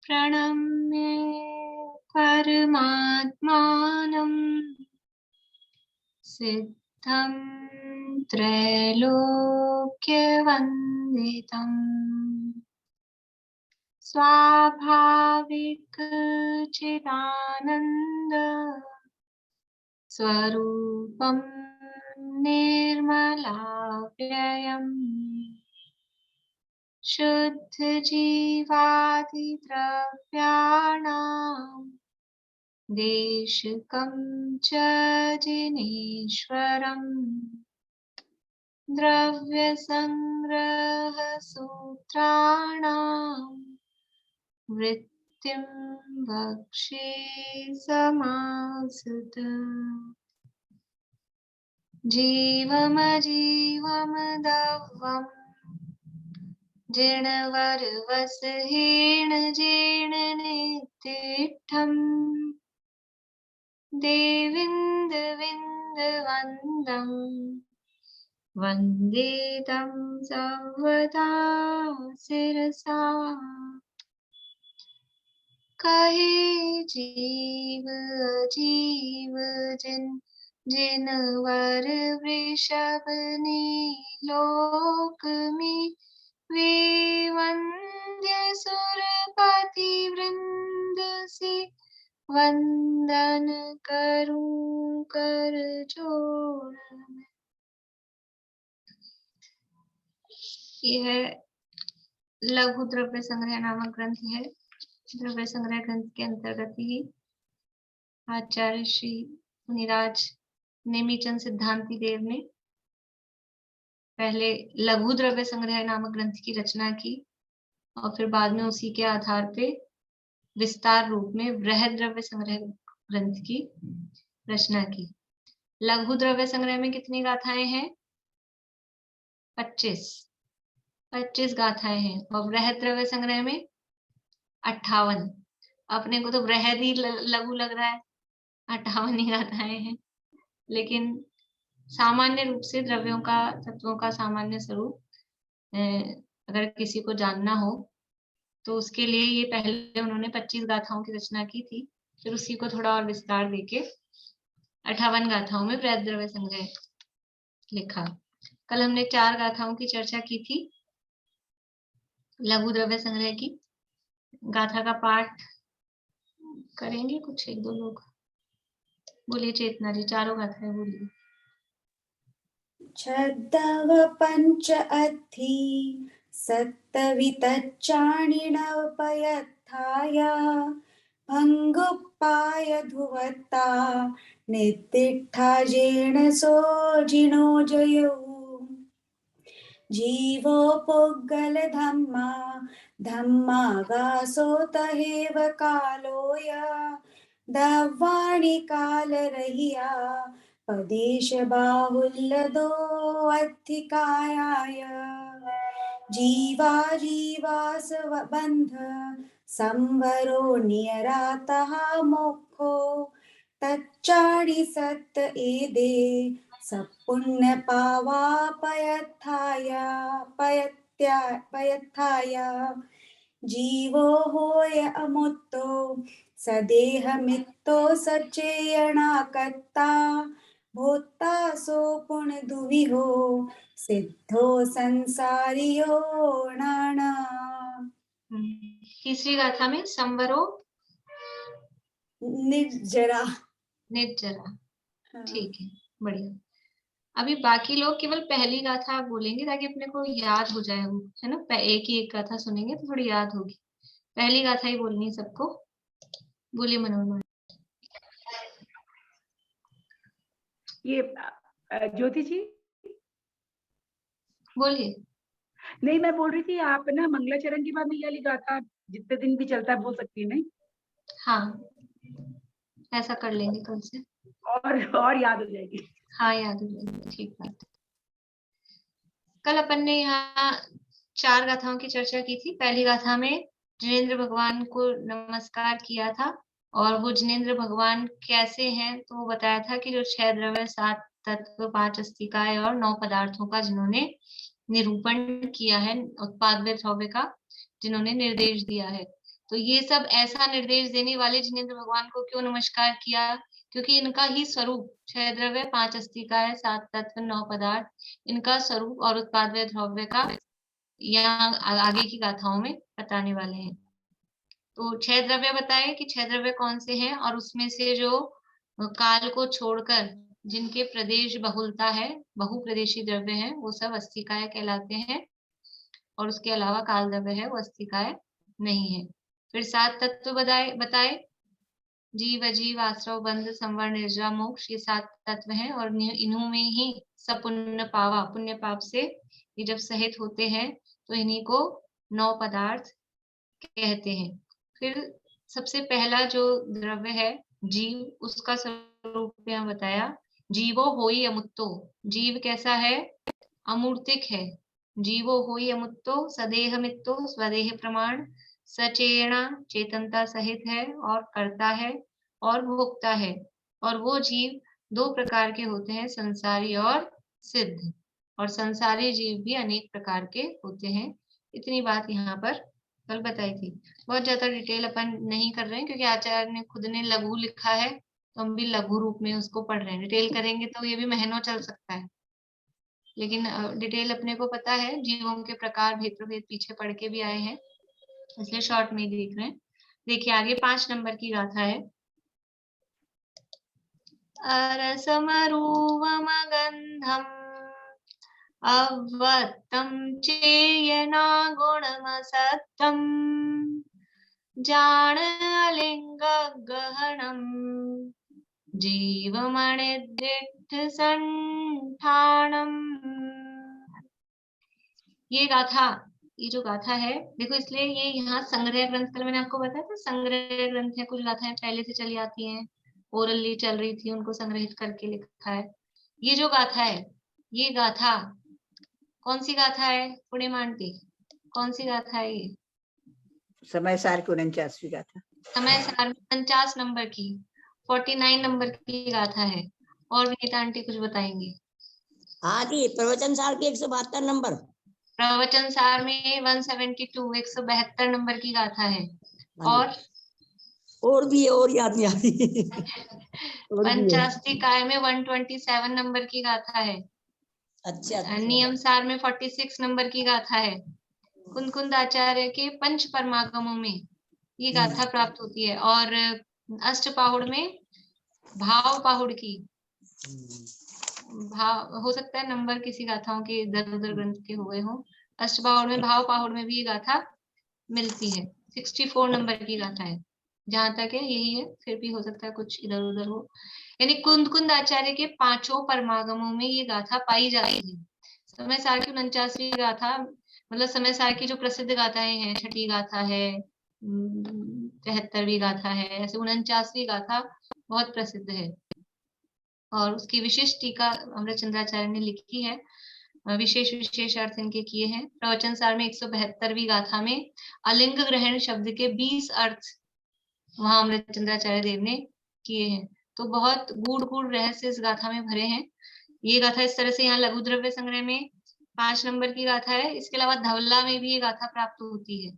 प्रणम्य परमात्मानं सिद्धं त्रैलोक्यवन्दितं स्वाभाविक चिदानन्द स्वरूपं निर्मलाव्ययम् शुद्धजीवादिद्रव्याणां देशिकं च जिनेश्वरम् द्रव्यसंग्रहसूत्राणां वृत्तिं वक्षे समासुतम् जीवमजीवमदव्वम् जिणवरवसहेण जीर्णनेत्तिष्ठम् देविन्दविन्दवन्दं वन्दे तं सर्वदा शिरसा कहे जीव अजीव जिनवर वृषभनि लोक में वे वंद्य सुरपति वृंद से वंदन करूं कर जोड़। यह लघु द्रव्य संग्रह नामक ग्रंथ है। द्रव्य संग्रह ग्रंथ के अंतर्गत ही आचार्य श्री मुनिराज नेमीचंद सिद्धांती देव ने पहले लघु द्रव्य संग्रह नामक ग्रंथ की रचना की और फिर बाद में उसी के आधार पे विस्तार रूप में बृहद द्रव्य संग्रह ग्रंथ की रचना की। लघु द्रव्य संग्रह में कितनी गाथाएं हैं? 25 गाथाएं हैं और बृहद द्रव्य संग्रह में 58। अपने को तो बृहद ही लघु लग रहा है, 58 ही गाथाएं हैं, लेकिन सामान्य रूप से द्रव्यों का तत्वों का सामान्य स्वरूप अगर किसी को जानना हो तो उसके लिए ये पहले उन्होंने 25 गाथाओं की रचना की थी, फिर उसी को थोड़ा और विस्तार देके 58 गाथाओं में बृहद द्रव्य संग्रह लिखा। कल हमने 4 गाथाओं की चर्चा की थी लघु द्रव्य संग्रह की। गाथा का पाठ करेंगे कुछ 1-2 लोग? बोलिए चेतना जी, 4 गाथाएं बोलिए। छद्दव पंच अथि सत्तवितच्चाणिनवपयत्थाय भङ्गुप्पाय धुवत्ता नित्तिष्ठाजेन सोजिनो जयौ जीवो पुग्गल धम्मागासोत हेव कालोय दव्वाणि कालरहिया पदेश बाहुल्यदो अधिकायाय जीवास बंध संवरो नियरातः मोक्षो तच्चाणि सत्त एदे सपुण्य पावा पयत्थाय जीवो होय अमुत्तो सदेहमित्तो सचेयणाकत्ता भूता सो पुण्य दुविहो सिद्धो संसारियो नाना। तीसरी गाथा में संवरो निर्जरा। ठीक है, बढ़िया। अभी बाकी लोग केवल पहली गाथा बोलेंगे ताकि अपने को याद हो जाए, वो है ना, एक ही एक गाथा सुनेंगे तो थोड़ी याद होगी। पहली गाथा ही बोलनी है सबको। बोलिए मनोरमा। ये ज्योति जी बोलिए। नहीं, मैं बोल रही थी आप ना मंगलाचरण के बाद में ये वाली गाथा जितने दिन भी चलता है बोल सकती है, नहीं? हाँ, ऐसा कर लेंगे कल से और याद हो जाएगी। हाँ, याद हो जाएगी, ठीक बात है। कल अपन ने यहाँ 4 गाथाओं की चर्चा की थी। पहली गाथा में जिनेंद्र भगवान को नमस्कार किया था और वो जिनेंद्र भगवान कैसे हैं तो वो बताया था कि जो 6 द्रव्य, 7 तत्व, 5 अस्तिकाएं और 9 पदार्थों का जिन्होंने निरूपण किया है, उत्पाद व द्रव्य का जिन्होंने निर्देश दिया है, तो ये सब ऐसा निर्देश देने वाले जिनेंद्र भगवान को क्यों नमस्कार किया? क्योंकि इनका ही स्वरूप 6 द्रव्य 5 अस्तिकाएं 7 तत्व 9 पदार्थ, इनका स्वरूप और उत्पाद्य द्रव्य का यहाँ आगे की गाथाओं में बताने वाले हैं। तो 6 द्रव्य बताए कि 6 द्रव्य कौन से हैं, और उसमें से जो काल को छोड़कर जिनके प्रदेश बहुलता है, बहुप्रदेशी द्रव्य हैं, वो सब अस्तिकाएं कहलाते हैं, और उसके अलावा काल द्रव्य है वो अस्तिकाएं नहीं है। फिर 7 तत्व बताए जीव अजीव आश्रव बंध संवर निर्जरा मोक्ष, ये 7 तत्व हैं, और इन्हों में ही सब पुण्य पावा, पुण्य पाप से ये जब सहित होते हैं तो इन्हीं को 9 पदार्थ कहते हैं। फिर सबसे पहला जो द्रव्य है जीव, उसका स्वरूप यहाँ बताया, जीवो होई अमुत्तो, जीव कैसा है? अमूर्तिक है। जीवो होई अमुत्तो सदेह मित्तो, स्वदेह प्रमाण, सचेतना चेतनता सहित है, और करता है और भोगता है। और वो जीव 2 प्रकार के होते हैं, संसारी और सिद्ध, और संसारी जीव भी अनेक प्रकार के होते हैं। इतनी बात यहाँ पर कल बताई थी। बहुत ज्यादा डिटेल अपन नहीं कर रहे हैं, क्योंकि आचार्य ने खुद ने लघु लिखा है, तो हम भी लघु रूप में उसको पढ़ रहे हैं। डिटेल करेंगे तो ये भी महीनों चल सकता है, लेकिन डिटेल अपने को पता है, जीवों के प्रकार भेद प्रभेद पीछे पढ़ के भी आए हैं, इसलिए शॉर्ट में देख रहे हैं। देखिए आगे 5 नंबर की गाथा है। अरसमरूवमगन्धम् अव्वत्तं चेयना गुणमसत्तम् जाणालिङ्गगहनम् जीवमणिदिट्ठसंठानम्। ये गाथा, ये जो गाथा है, देखो इसलिए ये यहाँ संग्रह ग्रंथ, कल मैंने आपको बताया था संग्रह ग्रंथ है, कुछ गाथाएं पहले से चली आती हैं, ओरली चल रही थी, उनको संग्रहित करके लिखा है। ये जो गाथा है, ये गाथा कौन सी गाथा है पूर्णिमा आंटी? कौन सी गाथा है ये? समय सार की 49वीं गाथा। समय सार में 49 नंबर की, 49 नंबर की गाथा है। और विनीता आंटी कुछ बताएंगे? हाँ जी, प्रवचन सार की 172 नंबर। प्रवचन सार में 172 172 नंबर की गाथा है। और भी है, और याद नहीं आ रही। पंचास्तिकाय में 127 नंबर की गाथा है। अच्छा। नियम सार में 46 नंबर की गाथा है। कुंदकुंद आचार्य के पंच परमागमों में ये गाथा प्राप्त होती है, और अष्टपाहुड़ में भाव पाहुड़ की, भाव हो सकता है नंबर किसी गाथाओं के इधर उधर ग्रंथ के हुए हो, अष्टपाहुड़ में भाव पाहुड़ में भी ये गाथा मिलती है। 64 नंबर की गाथा है, जहां तक है यही है, फिर भी हो सकता है कुछ इधर उधर हो। यानी कुंदकुंद आचार्य के 5 परमागमों में ये गाथा पाई जाती है। समय सार की 49वीं गाथा, मतलब समय सार की जो प्रसिद्ध गाथाएं हैं, छठी गाथा है, 73वीं गाथा है, ऐसे 49वीं गाथा बहुत प्रसिद्ध है, और उसकी विशेष टीका अमृतचंद्राचार्य ने लिखी है, विशेष विशेष अर्थ इनके किए हैं। प्रवचन सार में 172वीं गाथा में अलिंग ग्रहण शब्द के 20 अर्थ वहां अमृतचंद्राचार्य देव ने किए हैं। तो बहुत गूढ़ गूढ़ रहस्य इस गाथा में भरे हैं। ये गाथा इस तरह से यहाँ लघु द्रव्य संग्रह में 5 नंबर की गाथा है। इसके अलावा धवला में भी ये गाथा प्राप्त होती है।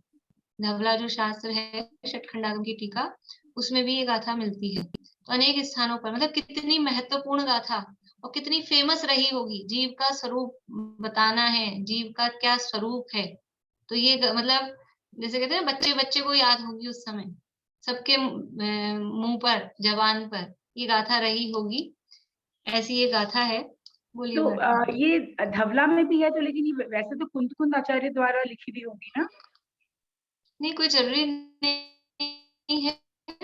धवला जो शास्त्र है षटखंडागम की टीका, उसमें भी ये गाथा मिलती है। तो अनेक स्थानों पर, मतलब कितनी महत्वपूर्ण गाथा और कितनी फेमस रही होगी। जीव का स्वरूप बताना है, जीव का क्या स्वरूप है, तो ये मतलब जैसे कहते हैं बच्चे बच्चे को याद होगी, उस समय सबके मुंह पर, जबान पर ये गाथा रही होगी, ऐसी ये गाथा है। बोलिए। तो ये धवला में भी है, तो लेकिन ये वैसे तो कुंदकुंद आचार्य द्वारा लिखी भी होगी ना? नहीं, कोई जरूरी नहीं है,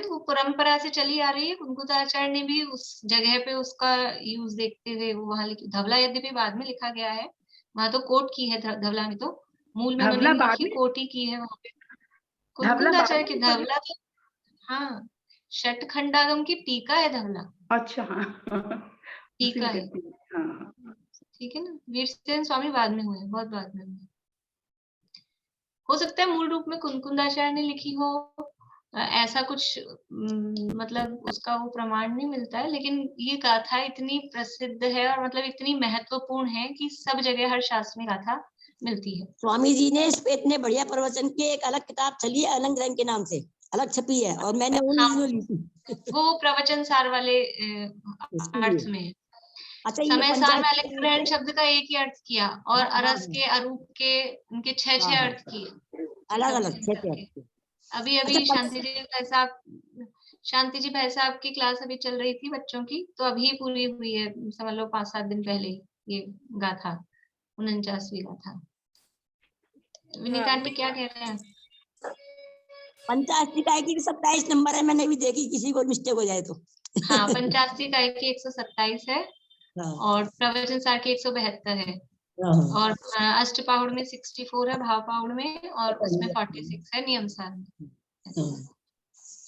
वो परंपरा से चली आ रही है। कुंदकुंद आचार्य ने भी उस जगह पे उसका यूज देखते हुए वो वहां लिखी। धवला यद्यपि बाद में लिखा गया है, वहां तो कोट की है धवला में, तो मूल में उन्होंने लिखी कोट ही की है वहां पे। कुंदकुंद आचार्य की धवला, हाँ, षटखंडागम की टीका है धवला। अच्छा, हाँ, टीका है, हाँ, ठीक है ना। वीरसेन स्वामी बाद में हुए, बहुत बाद में हुए। हो सकता है मूल रूप में कुंदकुंद आचार्य ने लिखी हो, ऐसा कुछ मतलब उसका वो प्रमाण नहीं मिलता है। लेकिन ये गाथा इतनी प्रसिद्ध है और मतलब इतनी महत्वपूर्ण है कि सब जगह हर शास्त्र में गाथा मिलती है। स्वामी जी ने इस पे इतने बढ़िया प्रवचन की एक अलग किताब चली है अलग रंग के नाम से, अलग छपी है, और मैंने उन हाँ, दिनों ली थी। वो प्रवचन सार वाले इसके अर्थ लिए। में है। अच्छा, ये समय सार में पंचायत अलिंग ग्रहण शब्द का एक ही अर्थ किया और हाँ, हाँ, अरस के अरूप के उनके छह हाँ, हाँ। अर्थ किए अलग सब अलग मिल थे करके। थे। अभी अच्छा, शांति जी भाई साहब की क्लास अभी चल रही थी बच्चों की, तो अभी पूरी हुई है, समझ लो 5-7 दिन पहले ये गाथा 49वीं गाथा। विनीता आंटी क्या कह रहे हैं? पंचायत का की 27 नंबर है, मैंने भी देखी, किसी को मिस्टेक हो जाए तो। हाँ, 85 का की 127 है और प्रवचन सार की 172 है और अष्टपाहुड़ में 64 है, भाव पाहुड़ में, और उसमें 46 है नियम सार में।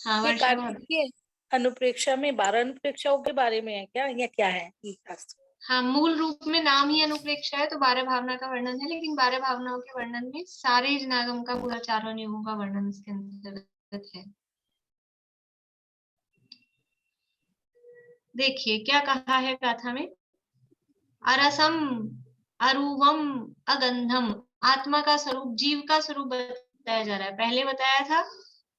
हाँ, ये वर्षा कार्तिकीय अनुप्रेक्षा में 12 अनुप्रेक्षाओं के बारे में है क्या, या क्या है ये शास्त्र? हाँ, मूल रूप में नाम ही अनुप्रेक्षा है, तो 12 भावना का वर्णन है, लेकिन 12 भावनाओं के वर्णन में सारे जनागम का पूरा 4 नियमों का वर्णन इसके अंतर्गत है। देखिए क्या कहा है गाथा में, अरसम अरूवम अगंधम, आत्मा का स्वरूप, जीव का स्वरूप बताया जा रहा है। पहले बताया था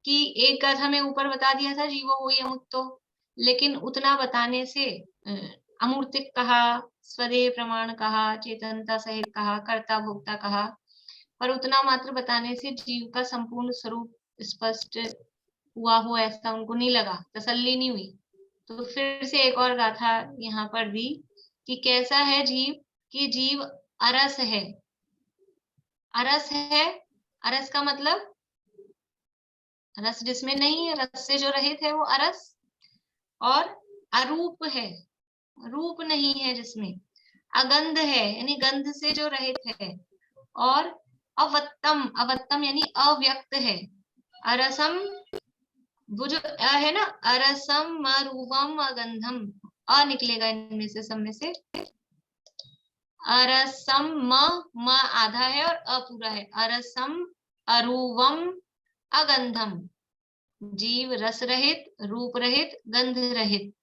कि एक गाथा में ऊपर बता दिया था जीवो वही अमुक्तो, लेकिन उतना बताने से अमूर्तिक कहा, स्वदेह प्रमाण कहा, चेतनता सहित कहा, कर्ता भोक्ता कहा, पर उतना मात्र बताने से जीव का संपूर्ण स्वरूप स्पष्ट हुआ हो ऐसा उनको नहीं लगा, तसल्ली नहीं हुई। तो फिर से एक और गाथा यहाँ पर दी कि कैसा है जीव, कि जीव अरस है। अरस है, अरस का मतलब रस जिसमें नहीं है, रस से जो रहित है वो अरस, और अरूप है, रूप नहीं है जिसमें, अगंध है यानी गंध से जो रहित है, और अवत्तम, अवत्तम यानी अव्यक्त है। अरसम, वो जो है ना, अरसम अरूपम अगंधम, अ निकलेगा इनमें से, सब में से। अरसम म आधा है और अ पूरा है, अरसम अरूवम अगंधम, जीव रस रहित, रूप रहित, गंध रहित।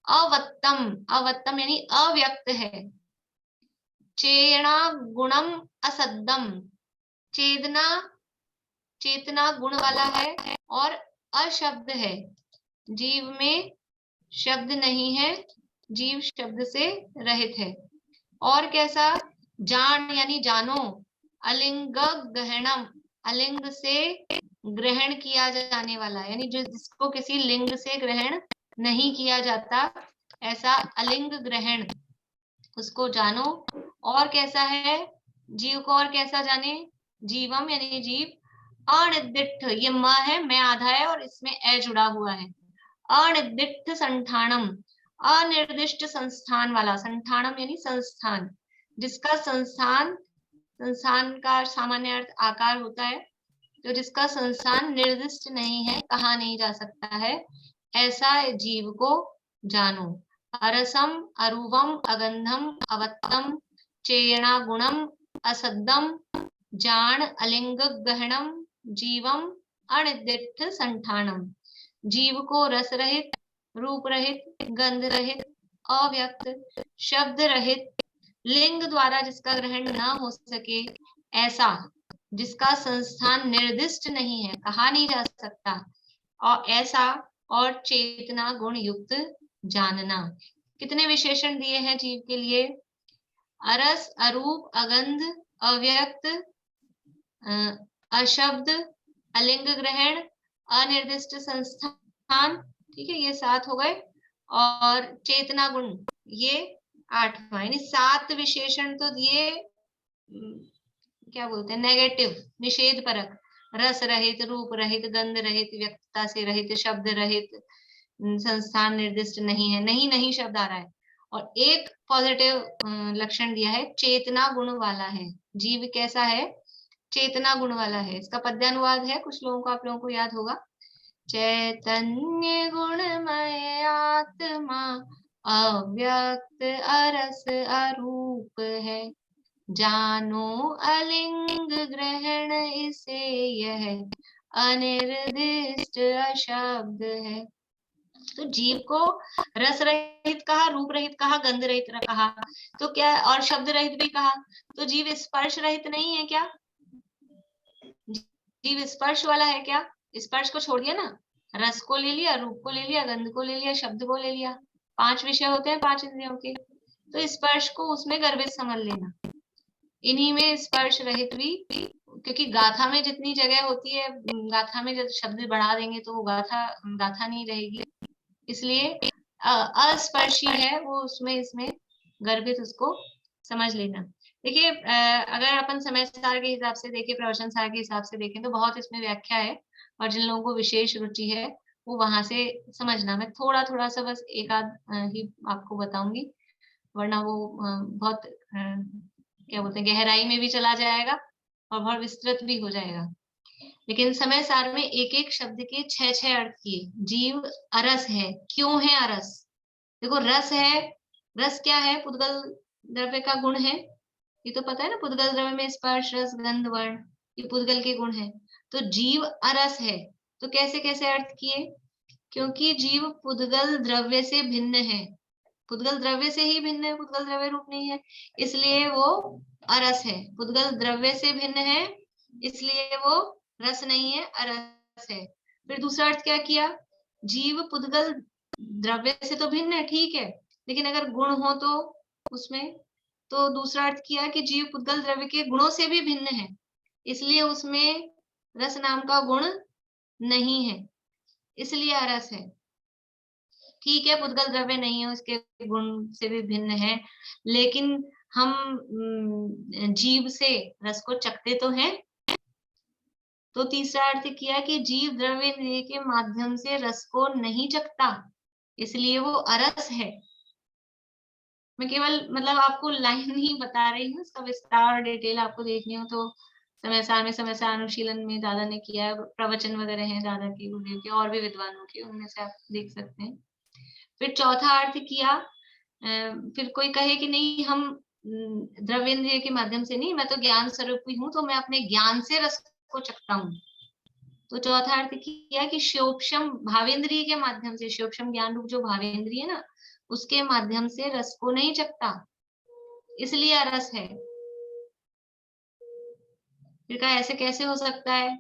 अवत्तम, अवत्तम यानी अव्यक्त है। चेतना गुणम असद्दम, चेतना, चेतना गुण वाला है और अशब्द है, जीव में शब्द नहीं है, जीव शब्द से रहित है। और कैसा, जान यानी जानो, अलिंग ग्रहणम, अलिंग से ग्रहण किया जाने वाला, यानी जिसको किसी लिंग से ग्रहण नहीं किया जाता, ऐसा अलिंग ग्रहण, उसको जानो। और कैसा है जीव को, और कैसा जाने, जीवम यानी जीव, अनिर्दिष्ट, ये म है, मैं आधा है और इसमें ए जुड़ा हुआ है, अनिर्दिष्ट संठानम, अनिर्दिष्ट संस्थान वाला, संठानम यानी संस्थान, जिसका संस्थान, संस्थान का सामान्य अर्थ आकार होता है, तो जिसका संस्थान निर्दिष्ट नहीं है, कहा नहीं जा सकता है, ऐसा जीव को जानो। अरसम अरूवम अगंधम अवत्तम चेयणा गुणम असद्दम जान अलिंग गहनम जीवम अनिर्दिष्ट संठानम, जीव को रस रहित, रूप रहित, गंध रहित, अव्यक्त, शब्द रहित, लिंग द्वारा जिसका ग्रहण न हो सके, ऐसा जिसका संस्थान निर्दिष्ट नहीं है, कहा नहीं जा सकता, और ऐसा, और चेतना गुण युक्त जानना। कितने विशेषण दिए हैं जीव के लिए, अरस, अरूप, अगंध, अव्यक्त, अशब्द, अलिंग ग्रहण, अनिर्दिष्ट संस्थान, ठीक है, ये 7 हो गए, और चेतना गुण ये 8वां, यानी 7 विशेषण तो दिए, क्या बोलते हैं, नेगेटिव, निषेध परक, रस रहित, रूप रहित, गंध रहित, व्यक्तता से रहित, शब्द रहित, संस्थान निर्दिष्ट नहीं है, नहीं नहीं शब्द आ रहा है, और एक पॉजिटिव लक्षण दिया है, चेतना गुण वाला है। जीव कैसा है, चेतना गुण वाला है। इसका पद्यानुवाद है, कुछ लोगों को, आप लोगों को याद होगा, चैतन्य गुणमय आत्मा अव्यक्त अरस अरूप है, जानो अलिंग ग्रहण इसे यह अनिर्दिष्ट अशब्द है। तो जीव को रस रहित कहा, रूप रहित कहा, गंध रहित कहा, तो क्या, और शब्द रहित भी कहा। तो जीव स्पर्श रहित नहीं है क्या? जीव स्पर्श वाला है क्या? स्पर्श को छोड़ दिया ना, रस को ले लिया, रूप को ले लिया, गंध को ले लिया, शब्द को ले लिया, 5 विषय होते हैं 5 इंद्रियों के। तो स्पर्श को उसमें गर्भित समझ लेना। इन्हीं में स्पर्श रहित भी, क्योंकि गाथा में जितनी जगह होती है, गाथा में जब शब्द बढ़ा देंगे तो वो गाथा गाथा नहीं रहेगी, इसलिए अस्पर्शी है वो, उसमें इसमें गर्भित उसको समझ लेना। देखिए अगर अपन समय सार के हिसाब से देखें, प्रवचन सार के हिसाब से देखें, तो बहुत इसमें व्याख्या है, और जिन लोगों को विशेष रुचि है वो वहां से समझना। मैं थोड़ा थोड़ा सा बस एक आध ही आपको बताऊंगी, वरना वो बहुत क्या बोलते हैं, गहराई में भी चला जाएगा और बहुत विस्तृत भी हो जाएगा। लेकिन समय सार में एक एक शब्द के 6 अर्थ किए। जीव अरस है, क्यों है अरस? देखो रस है, रस क्या है? पुद्गल द्रव्य का गुण है, ये तो पता है ना, पुद्गल द्रव्य में स्पर्श रस गंध वर्ण, ये पुद्गल के गुण है। तो जीव अरस है, तो कैसे कैसे अर्थ किए? क्योंकि जीव पुद्गल द्रव्य से भिन्न है, पुद्गल द्रव्य से ही भिन्न है, पुद्गल द्रव्य रूप नहीं है, इसलिए वो अरस है। पुद्गल द्रव्य से भिन्न है, इसलिए वो रस नहीं है, अरस है। फिर दूसरा अर्थ क्या किया? जीव पुद्गल द्रव्य से तो भिन्न है, ठीक है, लेकिन अगर गुण हो तो उसमें, तो दूसरा अर्थ किया कि जीव पुद्गल द्रव्य के गुणों से भी भिन्न है, इसलिए उसमें रस नाम का गुण नहीं है, इसलिए अरस है। ठीक है, पुद्गल द्रव्य नहीं है, उसके गुण से भी भिन्न है, लेकिन हम जीव से रस को चखते तो हैं। तो तीसरा अर्थ किया कि जीव द्रव्य के माध्यम से रस को नहीं चखता, इसलिए वो अरस है। मैं केवल मतलब आपको लाइन ही बता रही हूँ, इसका विस्तार और डिटेल आपको देखनी हो तो समय सार अनुशीलन में दादा ने किया है, प्रवचन वगैरह हैं दादा के, गुरुदेव के, और भी विद्वानों के, उनमें से आप देख सकते हैं। फिर चौथा अर्थ किया, फिर कोई कहे कि नहीं हम द्रव्येंद्रिय के माध्यम से नहीं, मैं तो ज्ञान स्वरूप ही हूँ, तो मैं अपने ज्ञान से रस को चखता हूँ। तो चौथा अर्थ किया कि शोक्षम भावेंद्रिय के माध्यम से, शोक्षम ज्ञान रूप जो भावेंद्रिय है ना, उसके माध्यम से रस को नहीं चखता, इसलिए अरस है। फिर कहा ऐसे कैसे हो सकता है?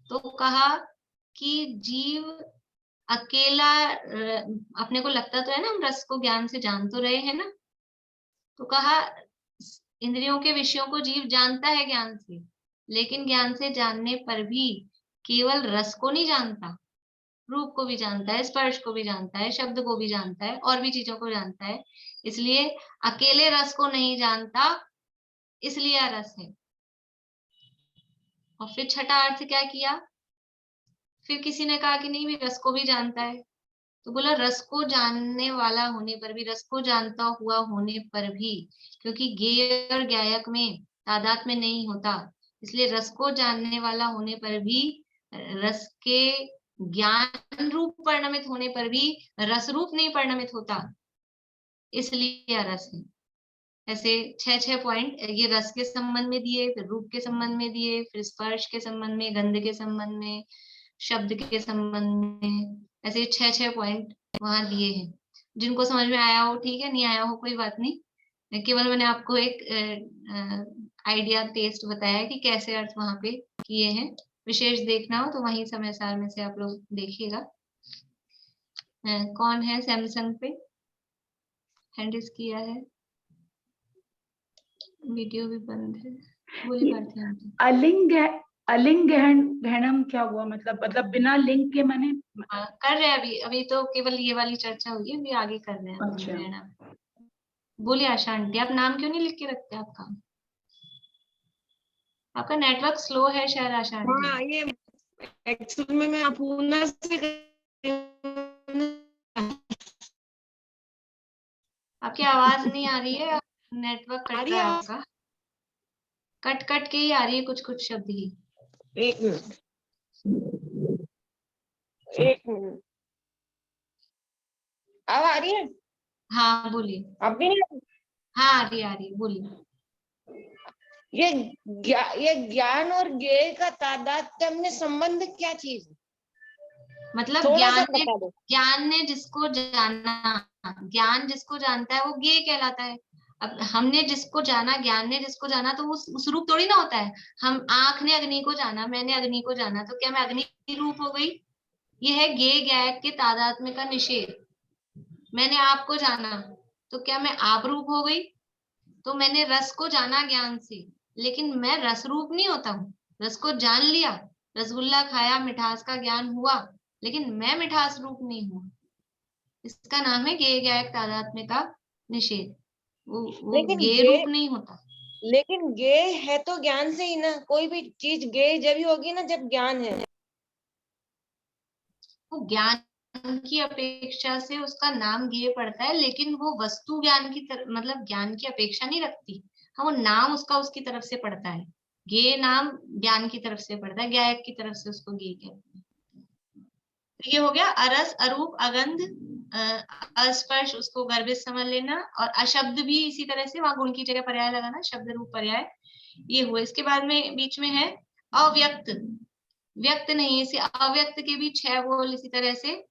तो कहा कि जीव अकेला, अपने को लगता तो है ना हम रस को ज्ञान से जान तो रहे हैं ना, तो कहा इंद्रियों के विषयों को जीव जानता है ज्ञान से, लेकिन ज्ञान से जानने पर भी केवल रस को नहीं जानता, रूप को भी जानता है, स्पर्श को भी जानता है, शब्द को भी जानता है, और भी चीजों को जानता है, इसलिए अकेले रस को नहीं जानता, इसलिए रस है। और फिर छठा अर्थ क्या किया? फिर किसी ने कहा कि नहीं भी रस को भी जानता है, तो बोला रस को जानने वाला होने पर भी, रस को जानता हुआ होने पर भी, क्योंकि ज्ञेय और ज्ञायक में तादात्म्य नहीं होता, इसलिए रस को जानने वाला होने पर भी, रस के ज्ञान रूप परिणमित होने पर भी रस रूप नहीं परिणमित होता, इसलिए रस है। ऐसे 6 पॉइंट ये रस के संबंध में दिए, फिर रूप के संबंध में दिए, फिर स्पर्श के संबंध में, गंध के संबंध में, शब्द के संबंध में, ऐसे 6 पॉइंट वहां दिए हैं। जिनको समझ में आया हो ठीक है, नहीं आया हो कोई बात नहीं, केवल मैंने आपको एक आइडिया टेस्ट बताया है कि कैसे अर्थ वहां पे किए हैं। विशेष देखना हो तो वहीं समय सार में से आप लोग देखिएगा। कौन है सैमसंग पे हैंड रेज किया है? वीडियो भी बंद है, बोली पार्थी आंटी। अलिंग गहनम क्या हुआ? मतलब बिना लिंग के मैंने कर रहे हैं अभी तो केवल ये वाली चर्चा हुई है, अभी आगे कर रहे हैं। अच्छा। बोलिए आशा आंटी, आप नाम क्यों नहीं लिख के रखते? आपका नेटवर्क स्लो है शायद आशा आंटी। हाँ, ये एक्चुअल में मैं पूना से आपकी आवाज नहीं आ रही है, नेटवर्क कट रहा है आपका, कट कट के ही आ रही है कुछ शब्द ही। एक मिनट अब आ रही है? हाँ बोलिए। अब भी नहीं? हाँ आ रही है, बोलिए। ये ज्ञान और ज्ञेय का तादात्म्य संबंध क्या चीज है? मतलब थोड़ा सा बता दो। ज्ञान ने जिसको जाना, ज्ञान जिसको जानता है वो ज्ञेय कहलाता है। अब हमने जिसको जाना, ज्ञान ने जिसको जाना, तो वो उस रूप थोड़ी ना होता है। हम आंख ने अग्नि को जाना, मैंने अग्नि को जाना, तो क्या मैं अग्नि रूप हो गई? ये है ज्ञेय ज्ञायक के तादात्म्य का निषेध। मैंने आपको जाना, तो क्या मैं आप रूप हो गई? तो मैंने रस को जाना ज्ञान से, लेकिन मैं रस रूप नहीं होता हूँ। रस को जान लिया, रसगुल्ला खाया, मिठास का ज्ञान हुआ, लेकिन मैं मिठास रूप नहीं हूँ। इसका नाम है ज्ञेय ज्ञायक तादात्म्य का निषेध। वो लेकिन ज्ञेय ज्ञेय, रूप नहीं होता। लेकिन ज्ञेय है तो ज्ञान से ही ना। कोई भी चीज ज्ञेय जब ही होगी ना जब ज्ञान है। वो ज्ञान की अपेक्षा से उसका नाम ज्ञेय पड़ता है, लेकिन वो वस्तु ज्ञान की तरफ, मतलब ज्ञान की अपेक्षा नहीं रखती। हाँ, वो नाम उसका उसकी तरफ से पड़ता है। ज्ञेय नाम ज्ञान की तरफ से पड़ता है, ज्ञायक की तरफ से उसको ज्ञेय कहते हैं। तो ये हो गया अरस, अरूप, अगंध, अस्पर्श, उसको गर्भित समझ लेना। और अशब्द भी इसी तरह से, वहां गुण की जगह पर्याय लगाना, शब्द रूप पर्याय। ये हुआ। इसके बाद में बीच में है अव्यक्त। व्यक्त नहीं, इसे अव्यक्त के भी 6 बोल इसी तरह से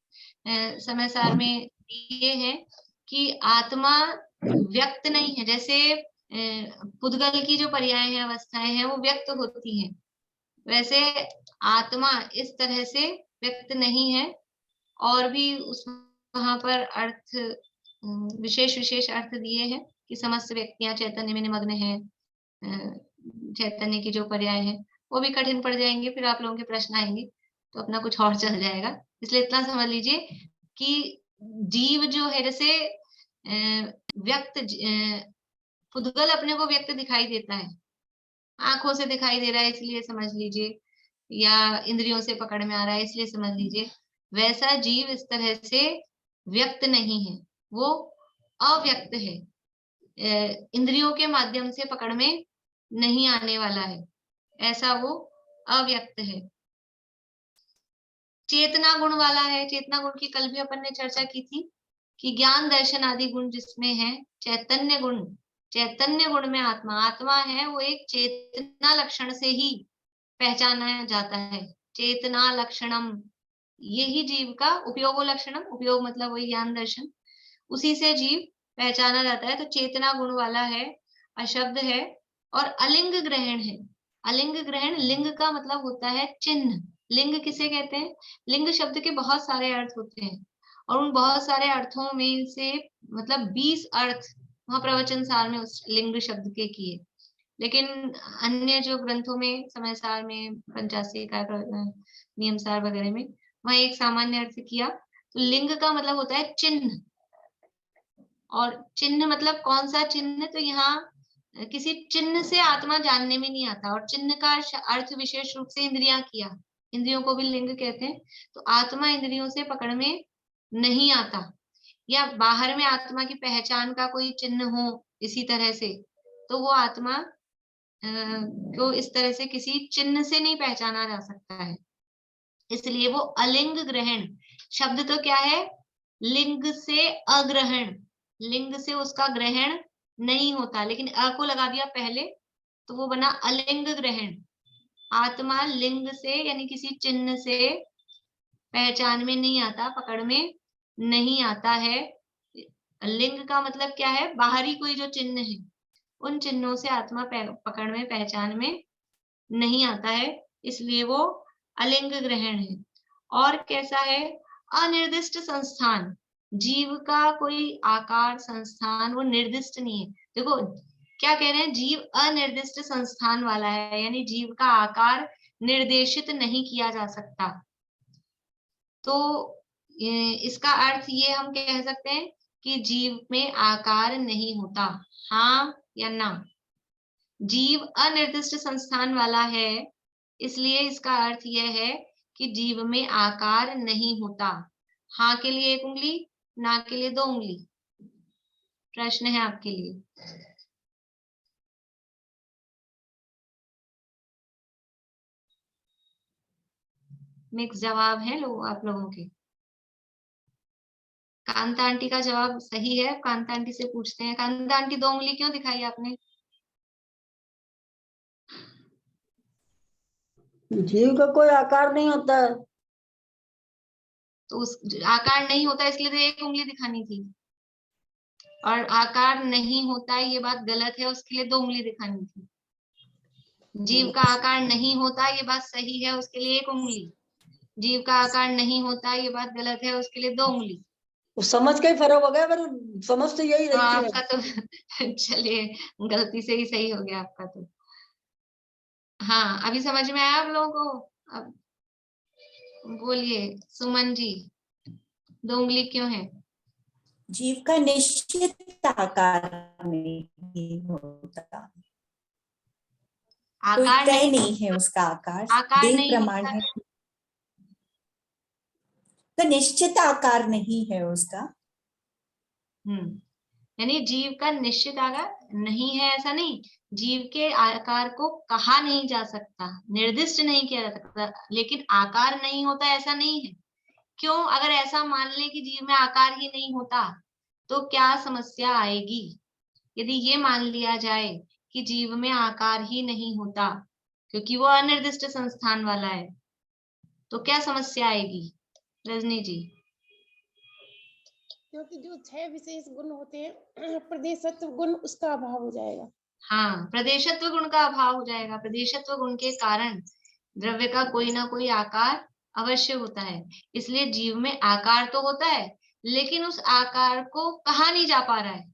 समय सार में दिए हैं कि आत्मा व्यक्त नहीं है। जैसे पुद्गल की जो पर्याय हैं, अवस्थाएं हैं, वो व्यक्त होती हैं, वैसे आत्मा इस तरह से व्यक्त नहीं है। और भी उस वहां पर अर्थ, विशेष विशेष अर्थ दिए हैं कि समस्त व्यक्तियां चैतन्य में निमग्न है। चैतन्य की जो पर्याय है वो भी कठिन पड़ जाएंगे, फिर आप लोगों के प्रश्न आएंगे तो अपना कुछ और चल जाएगा। इसलिए इतना समझ लीजिए कि जीव जो है, जैसे व्यक्त, पुद्गल अपने को व्यक्त दिखाई देता है, आंखों से दिखाई दे रहा है इसलिए समझ लीजिए, या इंद्रियों से पकड़ में आ रहा है इसलिए समझ लीजिए। वैसा जीव इस तरह से व्यक्त नहीं है, वो अव्यक्त है। इंद्रियों के माध्यम से पकड़ में नहीं आने वाला है, ऐसा वो अव्यक्त है। चेतना गुण वाला है। चेतना गुण की कल भी अपन ने चर्चा की थी कि ज्ञान दर्शन आदि गुण जिसमें है, चैतन्य गुण, चैतन्य गुण में आत्मा है, वो एक चेतना लक्षण से ही पहचाना जाता है। चेतना लक्षणम, यही जीव का उपयोगो लक्षणम, उपयोग मतलब वही ज्ञान दर्शन, उसी से जीव पहचाना जाता है। तो चेतना गुण वाला है, अशब्द है और अलिंग ग्रहण है। अलिंग ग्रहण, लिंग का मतलब होता है चिन्ह। लिंग किसे कहते हैं? लिंग शब्द के बहुत सारे अर्थ होते हैं, और उन बहुत सारे अर्थों में से मतलब 20 अर्थ वहां प्रवचन सार में उस लिंग शब्द के किए। लेकिन अन्य जो ग्रंथों में, समय सार में, पंचाशी का नियम सार वगैरह में, वहां एक सामान्य अर्थ किया। तो लिंग का मतलब होता है चिन्ह। और चिन्ह मतलब कौन सा चिन्ह? तो यहाँ किसी चिन्ह से आत्मा जानने में नहीं आता। और चिन्ह का अर्थ विशेष रूप से इंद्रियां किया, इंद्रियों को भी लिंग कहते हैं। तो आत्मा इंद्रियों से पकड़ में नहीं आता, या बाहर में आत्मा की पहचान का कोई चिन्ह हो इसी तरह से, तो वो आत्मा को इस तरह से किसी चिन्ह से नहीं पहचाना जा सकता है। इसलिए वो अलिंग ग्रहण। शब्द तो क्या है? लिंग से अग्रहण, लिंग से उसका ग्रहण नहीं होता, लेकिन अ को लगा दिया पहले तो वो बना अलिंग ग्रहण। आत्मा लिंग से यानी किसी चिन्ह से पहचान में नहीं आता, पकड़ में नहीं आता है। लिंग का मतलब क्या है? बाहरी कोई जो चिन्ह है, उन चिन्हों से आत्मा पकड़ में, पहचान में नहीं आता है, इसलिए वो अलिंग ग्रहण है। और कैसा है? अनिर्दिष्ट संस्थान। जीव का कोई आकार, संस्थान वो निर्दिष्ट नहीं है। देखो क्या कह रहे हैं, जीव अनिर्दिष्ट संस्थान वाला है, यानी जीव का आकार निर्देशित नहीं किया जा सकता। तो इसका अर्थ ये हम कह सकते हैं कि जीव में आकार नहीं होता, हाँ या ना। जीव अनिर्दिष्ट संस्थान वाला है, इसलिए इसका अर्थ यह है कि जीव में आकार नहीं होता। हाँ के लिए 1 उंगली, ना के लिए 2 उंगली। प्रश्न है आपके लिए। मिक्स जवाब है आप लोगों के। कांता आंटी का जवाब सही है। कांता आंटी से पूछते हैं। कांता आंटी 2 उंगली क्यों दिखाई आपने? जीव का कोई आकार नहीं होता है। तो उस आकार नहीं होता इसलिए तो एक उंगली दिखानी थी, और आकार नहीं होता ये बात गलत है उसके लिए 2 उंगली दिखानी थी। जीव का आकार नहीं होता ये बात सही है उसके लिए 1 उंगली, जीव का आकार नहीं होता ये बात गलत है उसके लिए 2 उंगली। वो समझ का ही फर्क हो गया, पर समझ तो यही तो रही थी आपका तो चलिए गलती से ही सही हो गया आपका तो। हाँ, अभी समझ में आया आप लोगों को? अब बोलिए सुमन जी, 2 उंगली क्यों है? जीव का निश्चित आकार नहीं होता, कोई आकार तय नहीं नहीं है उसका आकार, आकार देह नहीं प्रमाण होता है, तो निश्चित आकार नहीं है उसका। यानी जीव का निश्चित आकार नहीं है ऐसा नहीं, जीव के आकार को कहा नहीं जा सकता, निर्दिष्ट नहीं किया जा सकता, लेकिन आकार नहीं होता ऐसा नहीं है। क्यों? अगर ऐसा मान लें कि जीव में आकार ही नहीं होता तो क्या समस्या आएगी? यदि ये मान लिया जाए कि जीव में आकार ही नहीं होता क्योंकि वो अनिर्दिष्ट संस्थान वाला है, तो क्या समस्या आएगी रजनी जी? क्योंकि जो 6 विशेष गुण होते हैं प्रदेशत्व गुण, उसका अभाव हो जाएगा। हाँ, प्रदेशत्व गुण का अभाव हो जाएगा। प्रदेशत्व गुण के कारण द्रव्य का कोई ना कोई आकार अवश्य होता है, इसलिए जीव में आकार तो होता है लेकिन उस आकार को कहा नहीं जा पा रहा है।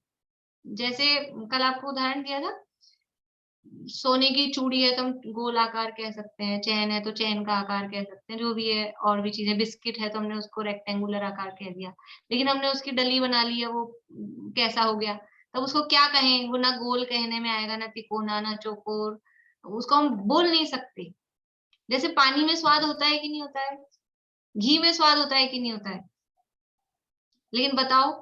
जैसे कल आपको उदाहरण दिया था, सोने की चूड़ी है तो हम गोल आकार कह सकते हैं, चैन है तो चैन का आकार कह सकते हैं, जो भी है, और भी चीजें, बिस्किट है तो हमने उसको रेक्टेंगुलर आकार कह दिया, लेकिन हमने उसकी डली बना ली है, वो कैसा हो गया? तब उसको क्या कहें? वो ना गोल कहने में आएगा, ना तिकोना, ना चौकोर, उसको हम बोल नहीं सकते। जैसे पानी में स्वाद होता है कि नहीं होता है, घी में स्वाद होता है कि नहीं होता है, लेकिन बताओ,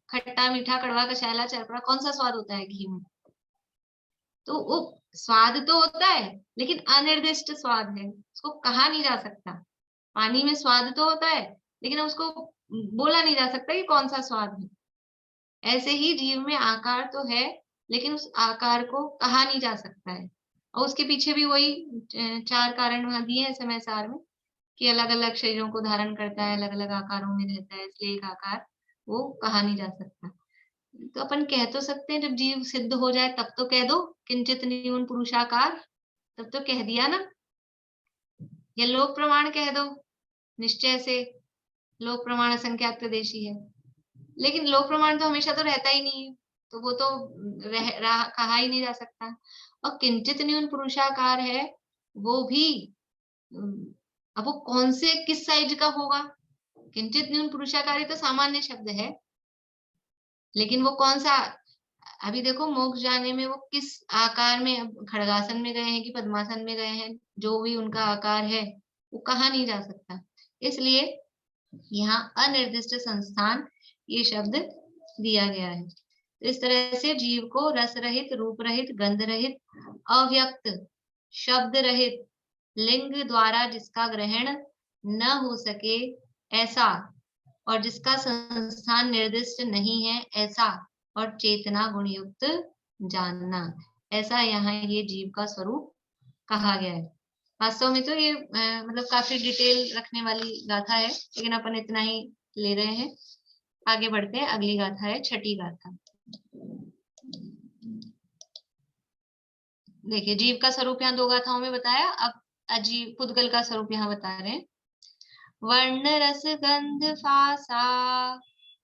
खट्टा मीठा कड़वा कषैला चरपड़ा कौन सा स्वाद होता है घी में? तो वो स्वाद तो होता है लेकिन अनिर्दिष्ट स्वाद है, उसको कहा नहीं जा सकता। पानी में स्वाद तो होता है लेकिन उसको बोला नहीं जा सकता कि कौन सा स्वाद है। ऐसे ही जीव में आकार तो है लेकिन उस आकार को कहा नहीं जा सकता है, और उसके पीछे भी वही 4 कारण वहां दिए हैं समय सार में, कि अलग अलग शरीरों को धारण करता है, अलग अलग आकारों में रहता है, इसलिए एक आकार वो कहा नहीं जा सकता। तो अपन कह तो सकते हैं, जब जीव सिद्ध हो जाए तब तो कह दो किंचित न्यून पुरुषाकार, तब तो कह दिया ना, या लोक प्रमाण कह दो निश्चय से, लोक प्रमाण असंख्यात प्रदेशी है, लेकिन लोक प्रमाण तो हमेशा तो रहता ही नहीं है, तो वो तो कहा ही नहीं जा सकता। और किंचित न्यून पुरुषाकार है वो भी, अब वो कौन से किस साइज का होगा? किंचित न्यून पुरुषाकारी तो सामान्य शब्द है, लेकिन वो कौन सा? अभी देखो मोक्ष जाने में वो किस आकार में, खड़गासन में गए हैं कि पद्मासन में गए हैं, जो भी उनका आकार है वो कहा नहीं जा सकता, इसलिए यहाँ अनिर्दिष्ट संस्थान ये शब्द दिया गया है। तो इस तरह से जीव को रस रहित, रूप रहित, गंध रहित, अव्यक्त, शब्द रहित, लिंग द्वारा जिसका ग्रहण न हो सके ऐसा, और जिसका संस्थान निर्दिष्ट नहीं है ऐसा, और चेतना गुण युक्त जानना, ऐसा यहाँ ये जीव का स्वरूप कहा गया है। वास्तव में तो ये मतलब काफी डिटेल रखने वाली गाथा है, लेकिन अपन इतना ही ले रहे हैं। आगे बढ़ते हैं, अगली गाथा है छठी गाथा। देखिए, जीव का स्वरूप यहाँ 2 गाथाओं में बताया, अब अजीव पुद्गल का स्वरूप यहाँ बता रहे हैं। वर्ण रस गंध फासा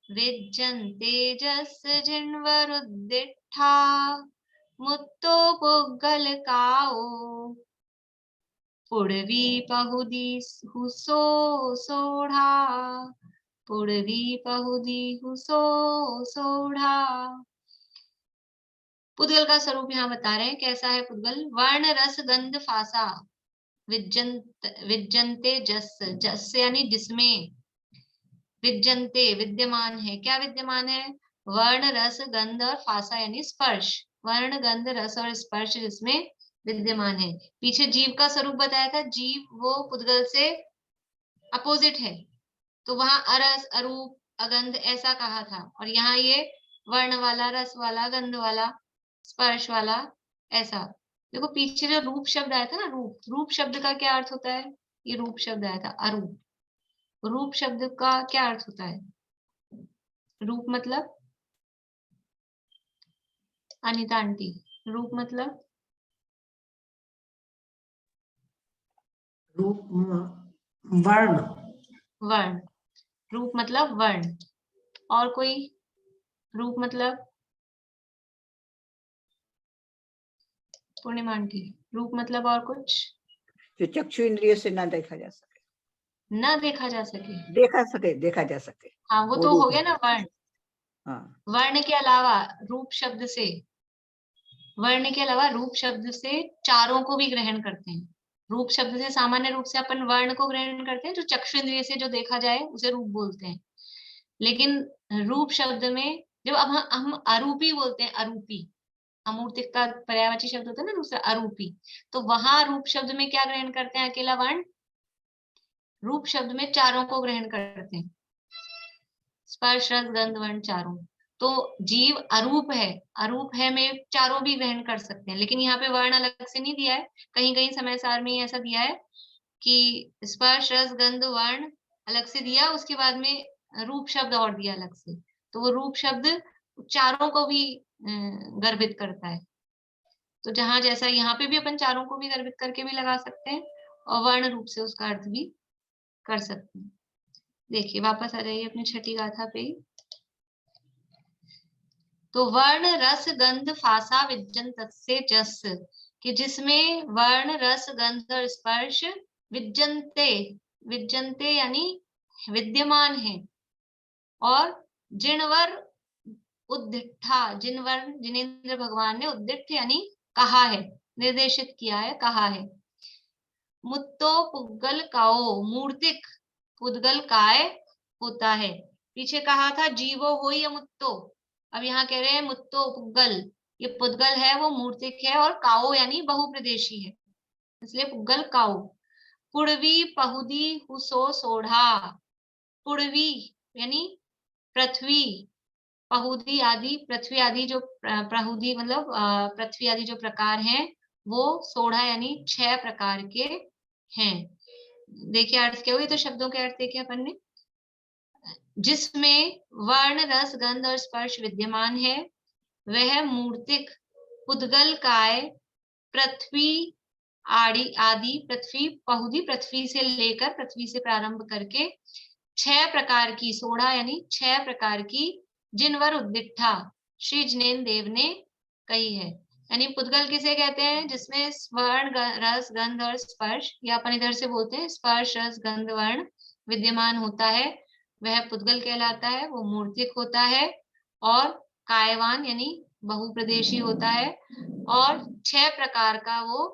विज्जन्ते जस जिन्वरुद्दिठा, मुत्तो पुग्गल काओ, पुड़वी पहुदी हुसो सोढ़ा, पुड़वी पहुदी हुसो सोढ़ा। पुद्गल का स्वरूप यहाँ बता रहे हैं, कैसा है पुद्गल? वर्ण रस गंध फासा विज्जन्ते जस, जस यानी जिसमें, विज्जन्ते विद्यमान है, क्या विद्यमान है? वर्ण रस गंध और फासा यानी स्पर्श, वर्ण गंध रस और स्पर्श जिसमें विद्यमान है। पीछे जीव का स्वरूप बताया था, जीव वो पुद्गल से अपोजिट है, तो वहां अरस, अरूप, अगंध ऐसा कहा था, और यहाँ ये वर्ण वाला, रस वाला, गंध वाला, स्पर्श वाला, ऐसा। देखो पीछे जो रूप शब्द आया था ना, रूप, रूप शब्द का क्या अर्थ होता है? ये रूप शब्द आया था अरूप, रूप शब्द का क्या अर्थ होता है? रूप मतलब, अनीता आंटी, रूप मतलब? रूप वर्ण। वर्ण। रूप मतलब वर्ण। और कोई? रूप मतलब? पूर्णिमा आंटी, रूप मतलब और कुछ? जो चक्षु इंद्रियों से ना देखा जा सके, ना देखा जा सके। देखा जा सके। हाँ, वो वो तो रूप हो गया है। ना वर्ण। हाँ, वर्ण के अलावा रूप शब्द से, वर्ण के अलावा रूप शब्द से चारों को भी ग्रहण करते हैं। रूप शब्द से सामान्य रूप से अपन वर्ण को ग्रहण करते हैं, जो चक्षु इंद्रिय से जो देखा जाए उसे रूप बोलते हैं। लेकिन रूप शब्द में जब अब हम अरूपी बोलते हैं, अरूपी, अमूर्तिक का पर्यायवाची शब्द होता है ना दूसरा, अरूपी, तो वहां रूप शब्द में क्या ग्रहण करते हैं? अकेला वर्ण। रूप शब्द में चारों को ग्रहण करते हैं, स्पर्श रस गंध वर्ण चारों। तो जीव अरूप है, अरूप है में चारों भी ग्रहण कर सकते हैं, लेकिन यहाँ पे वर्ण अलग से नहीं दिया है। कहीं कहीं समय सार में ऐसा दिया है कि स्पर्श रस गंध वर्ण अलग से दिया, उसके बाद में रूप शब्द और दिया अलग से। तो वो रूप शब्द चारों को भी गर्भित करता है। तो जहां जैसा यहाँ पे भी अपन चारों को भी गर्भित करके भी लगा सकते हैं और वर्ण रूप से उसका अर्थ भी कर सकते हैं। देखिए वापस आ जाइए अपनी छठी गाथा पे। तो वर्ण रस गंध फासा विज्जन तत्से जस, कि जिसमें वर्ण रस गंध और स्पर्श विज्जनते, विज्जनते यानी विद्यमान है, और जिनवर उद्दिष्ठा, जिनवर जिनेन्द्र भगवान ने उद्दिष्ट यानी कहा है, निर्देशित किया है, कहा है। मुत्तो पुद्गल काओ, मूर्तिक पुद्गल काय होता है। पीछे कहा था जीवो हो या मुत्तो, अब यहाँ कह रहे हैं मुत्तो पुद्गल, ये पुद्गल है वो मूर्तिक है, और काओ यानी बहुप्रदेशी है, इसलिए पुद्गल काओ। पुड़वी पहुदी हुसो सोढ़ा, पुड़वी यानी पृथ्वी, पहुदी आदि, पृथ्वी आदि जो प्रहुदी मतलब पृथ्वी आदि जो प्रकार हैं वो 16 यानी 6 प्रकार के हैं। देखिए अर्थ क्या हुई, तो शब्दों के अर्थ देखे अपन ने। जिसमें वर्ण रस गंध और स्पर्श विद्यमान है, वह मूर्तिक पुद्गल काय पृथ्वी आदि, पृथ्वी पहुदी, पृथ्वी से लेकर, पृथ्वी से प्रारंभ करके 6 प्रकार की, 16 यानी 6 प्रकार की जिनवर उद्दिष्ठा श्री जिनेन्द्र देव ने कही है। यानी पुद्गल किसे कहते हैं? जिसमें स्वर्ण रस गंध और स्पर्श, या अपन इधर से बोलते हैं स्पर्श रस गंध वर्ण विद्यमान होता है, वह पुद्गल कहलाता है, वो मूर्तिक होता है, और कायवान यानी बहुप्रदेशी होता है, और 6 प्रकार का वो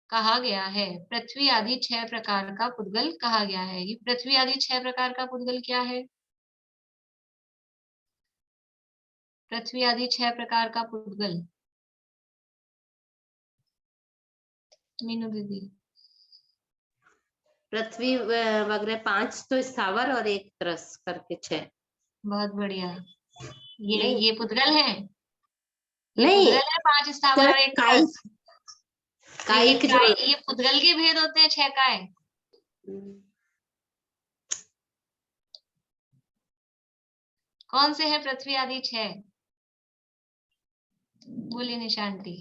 कहा गया है। पृथ्वी आदि 6 प्रकार का पुद्गल कहा गया है। ये पृथ्वी आदि 6 प्रकार का पुद्गल क्या है? पृथ्वी आदि 6 प्रकार का पुद्गल, मीनू दीदी। पृथ्वी वगैरह 5 तो स्थावर और 1 तरस करके 6। बहुत बढ़िया। ये नहीं, ये पुद्गल है, ये नहीं, पुद्गल है 5 स्थावर और 1 तरस। कायिक जो ये पुद्गल के भेद होते हैं 6 काय। कौन से है पृथ्वी आदि 6? बोलिए निशांती।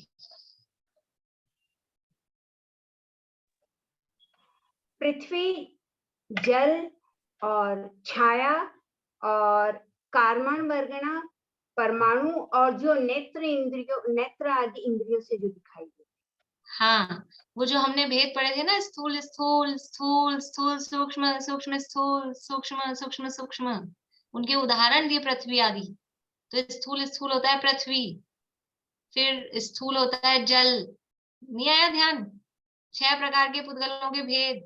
पृथ्वी, जल और छाया और कार्बन वर्गना, परमाणु, और जो नेत्र आदि इंद्रियों से जो दिखाई देते। हाँ, वो जो हमने भेद पढ़े थे ना, स्थूल स्थूल स्थूल स्थूल सूक्ष्म सूक्ष्म स्थूल सूक्ष्म सूक्ष्म सूक्ष्म, उनके उदाहरण दिए पृथ्वी आदि। तो स्थूल स्थूल होता है पृथ्वी, फिर स्थूल होता है जल। नहीं आया ध्यान? 6 प्रकार के पुद्गलों के भेद,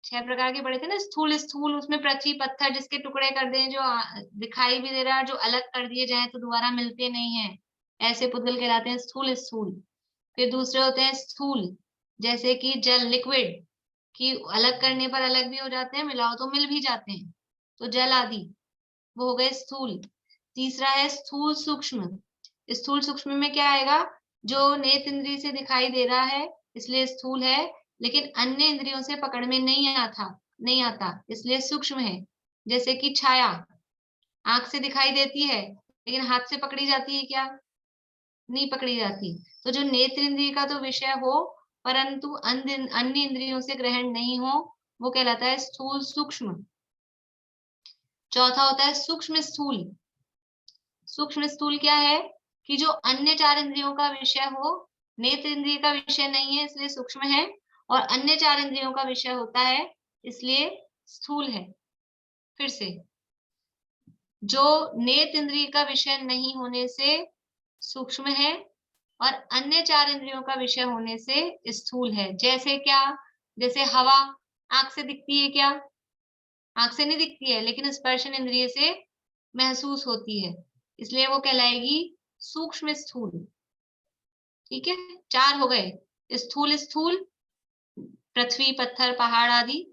6 प्रकार के पढ़े थे ना। स्थूल स्थूल, उसमें पृथ्वी पत्थर जिसके टुकड़े कर दें, जो दिखाई भी दे रहा है, जो अलग कर दिए जाए तो दोबारा मिलते नहीं है, ऐसे पुद्गल कहलाते हैं स्थूल स्थूल। फिर दूसरे होते हैं स्थूल, जैसे कि जल लिक्विड, कि अलग करने पर अलग भी हो जाते हैं, मिलाओ तो मिल भी जाते हैं, तो जल आदि, वो हो गए स्थूल। तीसरा है स्थूल सूक्ष्म। स्थूल सूक्ष्म में क्या आएगा? जो नेत्र इंद्रिय से दिखाई दे रहा है इसलिए स्थूल है, लेकिन अन्य इंद्रियों से पकड़ में नहीं आता, नहीं आता, इसलिए सूक्ष्म है। जैसे कि छाया आंख से दिखाई देती है लेकिन हाथ से पकड़ी जाती है क्या? नहीं पकड़ी जाती। तो जो नेत्र इंद्रिय का तो विषय हो परंतु अन्य इंद्रियों से ग्रहण नहीं हो, वो कहलाता है स्थूल सूक्ष्म। चौथा होता है सूक्ष्म स्थूल। सूक्ष्म स्थूल क्या है कि जो अन्य 4 इंद्रियों का विषय हो, नेत्र इंद्रिय का विषय नहीं है इसलिए सूक्ष्म है, और अन्य 4 इंद्रियों का विषय होता है इसलिए स्थूल है। फिर से, जो नेत्र इंद्रिय का विषय नहीं होने से सूक्ष्म है और अन्य 4 इंद्रियों का विषय होने से स्थूल है। जैसे क्या? जैसे हवा आंख से दिखती है क्या? आंख से नहीं दिखती है लेकिन स्पर्शन इंद्रिय से महसूस होती है, इसलिए वो कहलाएगी सूक्ष्म स्थूल। ठीक है, 4 हो गए। स्थूल स्थूल, पृथ्वी पत्थर पहाड़ आदि।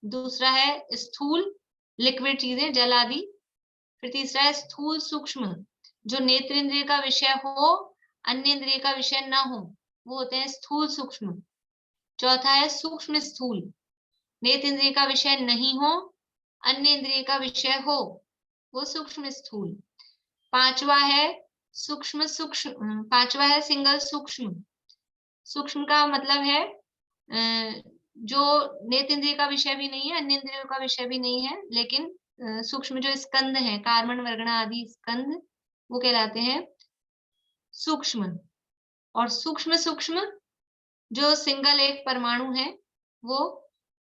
दूसरा है स्थूल लिक्विड चीजें जल आदि। फिर तीसरा है स्थूल सूक्ष्म, जो नेत्र इंद्रिय का विषय हो अन्य इंद्रिय का विषय ना हो, वो होते हैं स्थूल सूक्ष्म। चौथा है सूक्ष्म स्थूल, नेत्र इंद्रिय का विषय नहीं हो अन्य इंद्रिय का विषय हो, वो सूक्ष्म स्थूल। पांचवा है सूक्ष्म सूक्ष्म, पांचवा है सिंगल सूक्ष्म। सूक्ष्म का मतलब है जो नेत्र इंद्रिय का विषय भी नहीं है अन्य इंद्रियों का विषय भी नहीं है, लेकिन सूक्ष्म जो स्कंद है कार्बन वर्गण आदि स्कंद, वो कहलाते हैं सूक्ष्म। और सूक्ष्म सूक्ष्म जो सिंगल एक परमाणु है वो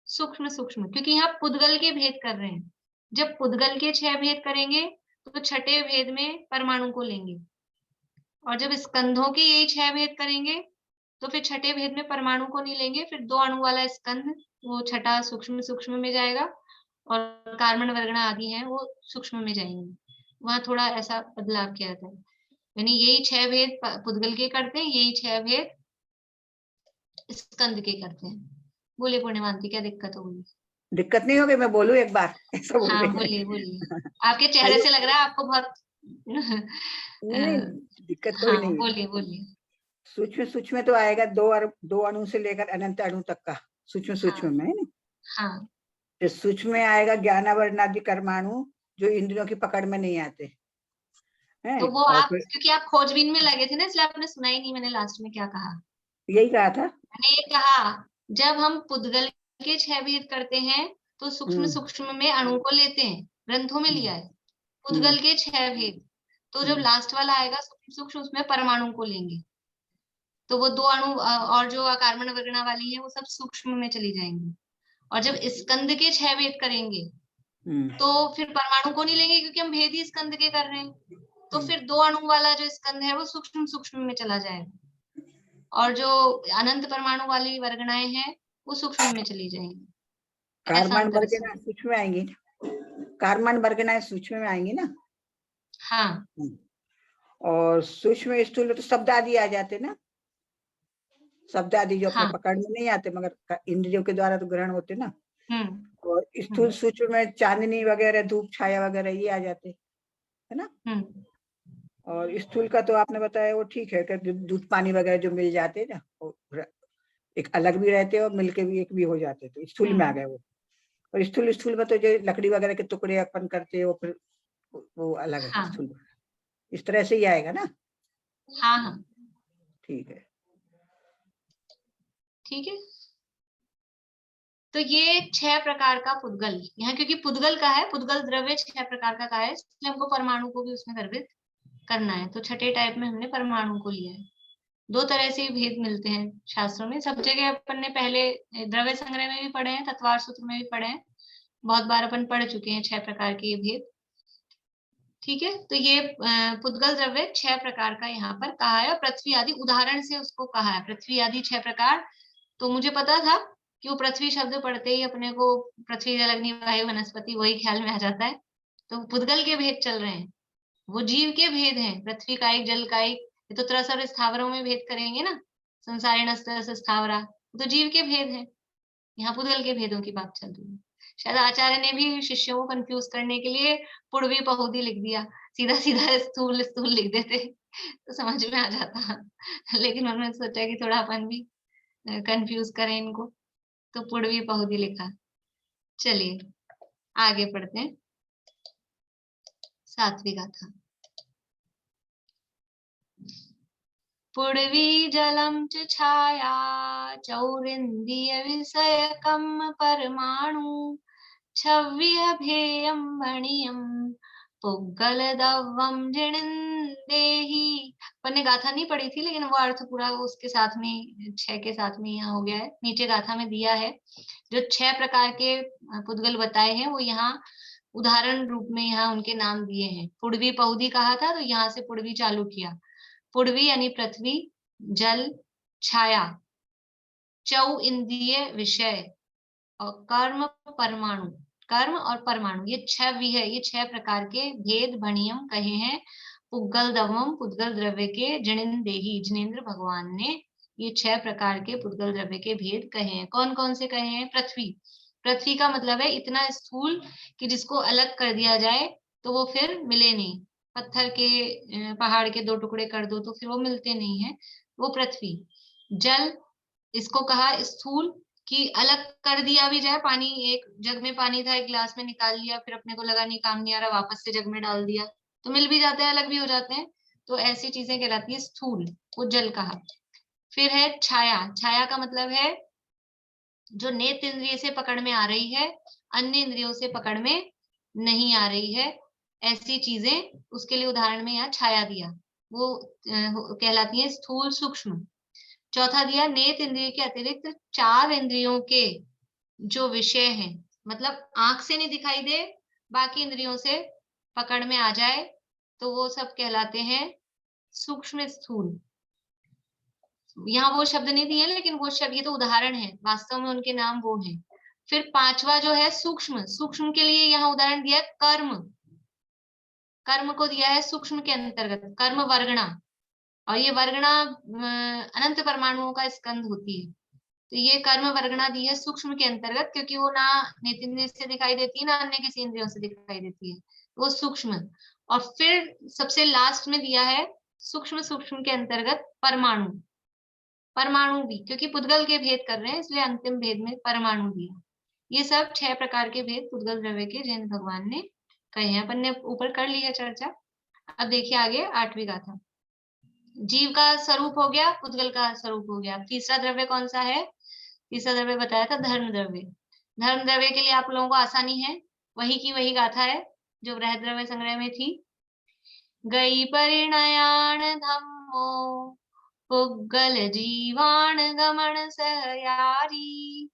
सूक्ष्म सूक्ष्म, क्योंकि यहाँ पुद्गल के भेद कर रहे हैं। जब पुद्गल के 6 भेद करेंगे तो 6ठे भेद में परमाणु को लेंगे, और जब स्कंधों के यही 6 भेद करेंगे तो फिर 6ठे भेद में परमाणु को नहीं लेंगे, फिर 2 अणु वाला स्कंध वो 6ठा सूक्ष्म सूक्ष्म में जाएगा और कार्बन वर्गण आदि हैं वो सूक्ष्म में जाएंगे। वहां थोड़ा ऐसा बदलाव किया जाता है, यानी यही 6 भेद पुद्गल के करते हैं, यही 6 भेद स्कंद के करते हैं। बोलिए पूर्णिमांति, क्या दिक्कत होगी? दिक्कत नहीं होगी, मैं बोलूं एक बार? ऐसा बोल हाँ रहे हैं। बोलिए बोलिए, आपके चेहरे से लग रहा है आपको बहुत नहीं, दिक्कत कोई हाँ नहीं है। बोलिए बोलिए। सूक्ष्म सूक्ष्म तो आएगा 2 अणु से लेकर अनंत अणु तक का सूक्ष्म सूक्ष्म में है ना। हाँ तो सूक्ष्म में आएगा ज्ञानावरण आदि परमाणु जो इंद्रियों की पकड़ में नहीं आते हैं। तो वो और आप फिर क्योंकि आप खोजबीन में लगे थे ना, इसलिए आपने सुना ही नहीं मैंने लास्ट में क्या कहा। यही कहा था। मैंने ये कहा जब हम पुद्गल के 6 भेद करते हैं तो सूक्ष्म सूक्ष्म में अणु को लेते हैं, ग्रंथों में लिया है पुद्गल के 6 भेद। तो जब लास्ट वाला आएगा सूक्ष्म सूक्ष्म, उसमें परमाणु को लेंगे, तो वो 2 अणु और जो कार्बन वर्गणा वाली है वो सब सूक्ष्म में चली जाएंगी। और जब स्कंद के 6 भेद करेंगे तो फिर परमाणु को नहीं लेंगे क्योंकि हम भेद ही स्कंद के कर रहे हैं, तो फिर 2 अणु वाला जो स्कंद है वो सूक्ष्म सूक्ष्म में चला जाएगा, और जो अनंत परमाणु वाली वर्गणाएं हैं वो सूक्ष्म में चली जाएंगी। कार्बन वर्गणाएं सूक्ष्म में आएंगी, कार्बन वर्गणाएं सूक्ष्म में आएंगी ना। हाँ और सूक्ष्म स्थूल तो शब्द आदि आ जाते ना, शब्द आदि जो अपने पकड़ में नहीं आते मगर इंद्रियों के द्वारा तो ग्रहण होते ना। और स्थूल सूक्ष्म में चांदनी वगैरह धूप छाया वगैरह ये आ जाते है ना। और स्थूल का तो आपने बताया वो ठीक है कि दूध पानी वगैरह जो मिल जाते ना, एक अलग भी रहते और मिलके भी एक भी हो जाते, तो स्थूल में आ गए वो। और स्थूल में तो जो लकड़ी वगैरह के टुकड़े अपन करते हैं वो फिर वो अलग है। हाँ। स्थूल इस तरह से ही आएगा ना। हाँ हाँ ठीक है ठीक है। तो ये 6 प्रकार का पुद्गल यहाँ, क्योंकि पुद्गल का है, पुद्गल द्रव्य 6 प्रकार का है, इसलिए हमको परमाणु को भी उसमें गर्भित करना है। तो 6ठे टाइप में हमने परमाणु को लिया है। 2 तरह से भेद मिलते हैं शास्त्रों में, सब जगह अपन ने पहले द्रव्य संग्रह में भी पढ़े हैं, तत्वार सूत्र में भी पढ़े हैं, बहुत बार अपन पढ़ चुके हैं 6 प्रकार के ये भेद। ठीक है, तो ये पुद्गल द्रव्य 6 प्रकार का यहाँ पर कहा है, और पृथ्वी आदि उदाहरण से उसको कहा है, पृथ्वी आदि 6 प्रकार। तो मुझे पता था कि वो पृथ्वी शब्द पढ़ते ही अपने को पृथ्वी जल अग्नि वायु वनस्पति वही ख्याल में आ जाता है। तो पुद्गल के भेद चल रहे हैं, वो जीव के भेद हैं, पृथ्वी कायिक जल कायिक, ये तो त्रस और स्थावरों में भेद करेंगे ना, संसारिणस्तरस स्थावरा, तो जीव के भेद हैं। यहाँ पुद्गल के भेदों की बात चल रही है। शायद आचार्य ने भी शिष्यों को कंफ्यूज करने के लिए पुड़वी पहुदी लिख दिया, सीधा सीधा स्थूल स्थूल लिख देते तो समझ में आ जाता, लेकिन उन्होंने सोचा कि थोड़ा अपन भी कंफ्यूज करें इनको, तो पुड़वी पहुदी लिखा। चलिए आगे पढ़ते हैं। 7वीं गाथा। पुड़वी जलम च छाया चौरिन्द्रिय विषयकम परमाणु छव्यभेयं वणियं पुग्गल दव्वम जिणिन्देहि। मैंने गाथा नहीं पढ़ी थी, लेकिन वो अर्थ पूरा उसके साथ में 6 के साथ में यहाँ हो गया है। नीचे गाथा में दिया है जो 6 प्रकार के पुद्गल बताए हैं, वो यहाँ उदाहरण रूप में यहाँ उनके नाम दिए हैं। पुड़वी पहुदी कहा था, तो यहाँ से पुड़वी चालू किया। पुड़वी यानी पृथ्वी, जल, छाया, चौ इंद्रिय विषय और कर्म परमाणु। कर्म और परमाणु ये 6 विषय, ये 6 प्रकार के भेद भणियम कहे हैं। पुग्गल दवम पुद्गल द्रव्य के जिणेन्द्रेहि, जिनेन्द्र भगवान ने ये 6 प्रकार के पुद्गल द्रव्य के भेद कहे हैं। कौन कौन से कहे हैं? पृथ्वी। पृथ्वी का मतलब है इतना स्थूल कि जिसको अलग कर दिया जाए तो वो फिर मिले नहीं। पत्थर के पहाड़ के 2 टुकड़े कर दो तो फिर वो मिलते नहीं है, वो पृथ्वी। जल, इसको कहा स्थूल कि अलग कर दिया भी जाए। पानी, एक जग में पानी था, एक गिलास में निकाल लिया, फिर अपने को लगा नहीं काम नहीं आ रहा, वापस से जग में डाल दिया तो मिल भी जाते हैं, अलग भी हो जाते हैं। तो ऐसी चीजें कहलाती है स्थूल, वो जल कहा। फिर है छाया। छाया का मतलब है जो नेत्र इंद्रिय से पकड़ में आ रही है, अन्य इंद्रियों से पकड़ में नहीं आ रही है, ऐसी चीजें, उसके लिए उदाहरण में यहाँ छाया दिया, वो कहलाती है स्थूल सूक्ष्म। चौथा दिया नेत्र इंद्रिय के अतिरिक्त 4 इंद्रियों के जो विषय हैं, मतलब आंख से नहीं दिखाई दे, बाकी इंद्रियों से पकड़ में आ जाए, तो वो सब कहलाते हैं सूक्ष्म स्थूल। यहाँ वो शब्द नहीं दिए, लेकिन वो शब्द, ये तो उदाहरण है, वास्तव में उनके नाम वो हैं। फिर 5वां जो है सूक्ष्म। सूक्ष्म के लिए यहाँ उदाहरण दिया है कर्म। कर्म को दिया है सूक्ष्म के अंतर्गत, कर्म वर्गणा। और ये वर्गणा अनंत परमाणुओं का स्कंद होती है, तो ये कर्म वर्गणा दी है सूक्ष्म के अंतर्गत, क्योंकि वो ना नेत्र इंद्रिय से दिखाई देती है, ना अन्य किसी इंद्रियों से दिखाई देती है, वो सूक्ष्म। और फिर सबसे लास्ट में दिया है सूक्ष्म सूक्ष्म के अंतर्गत परमाणु। परमाणु भी, क्योंकि पुद्गल के भेद कर रहे हैं, इसलिए अंतिम भेद में परमाणु दिया। ये सब 6 प्रकार के भेद पुद्गल द्रव्य के जैन भगवान ने कहे हैं। अपन ने ऊपर कर ली है चर्चा। अब देखिए आगे 8वीं गाथा। जीव का स्वरूप हो गया, पुद्गल का स्वरूप हो गया। तीसरा द्रव्य कौन सा है? तीसरा द्रव्य बताया था धर्म द्रव्य। धर्म द्रव्य के लिए आप लोगों को आसानी है, वही की वही गाथा है जो बृहद द्रव्य संग्रह में थी। गई परिणयान धम्मो पुग्गल जीवान गमन सहयारी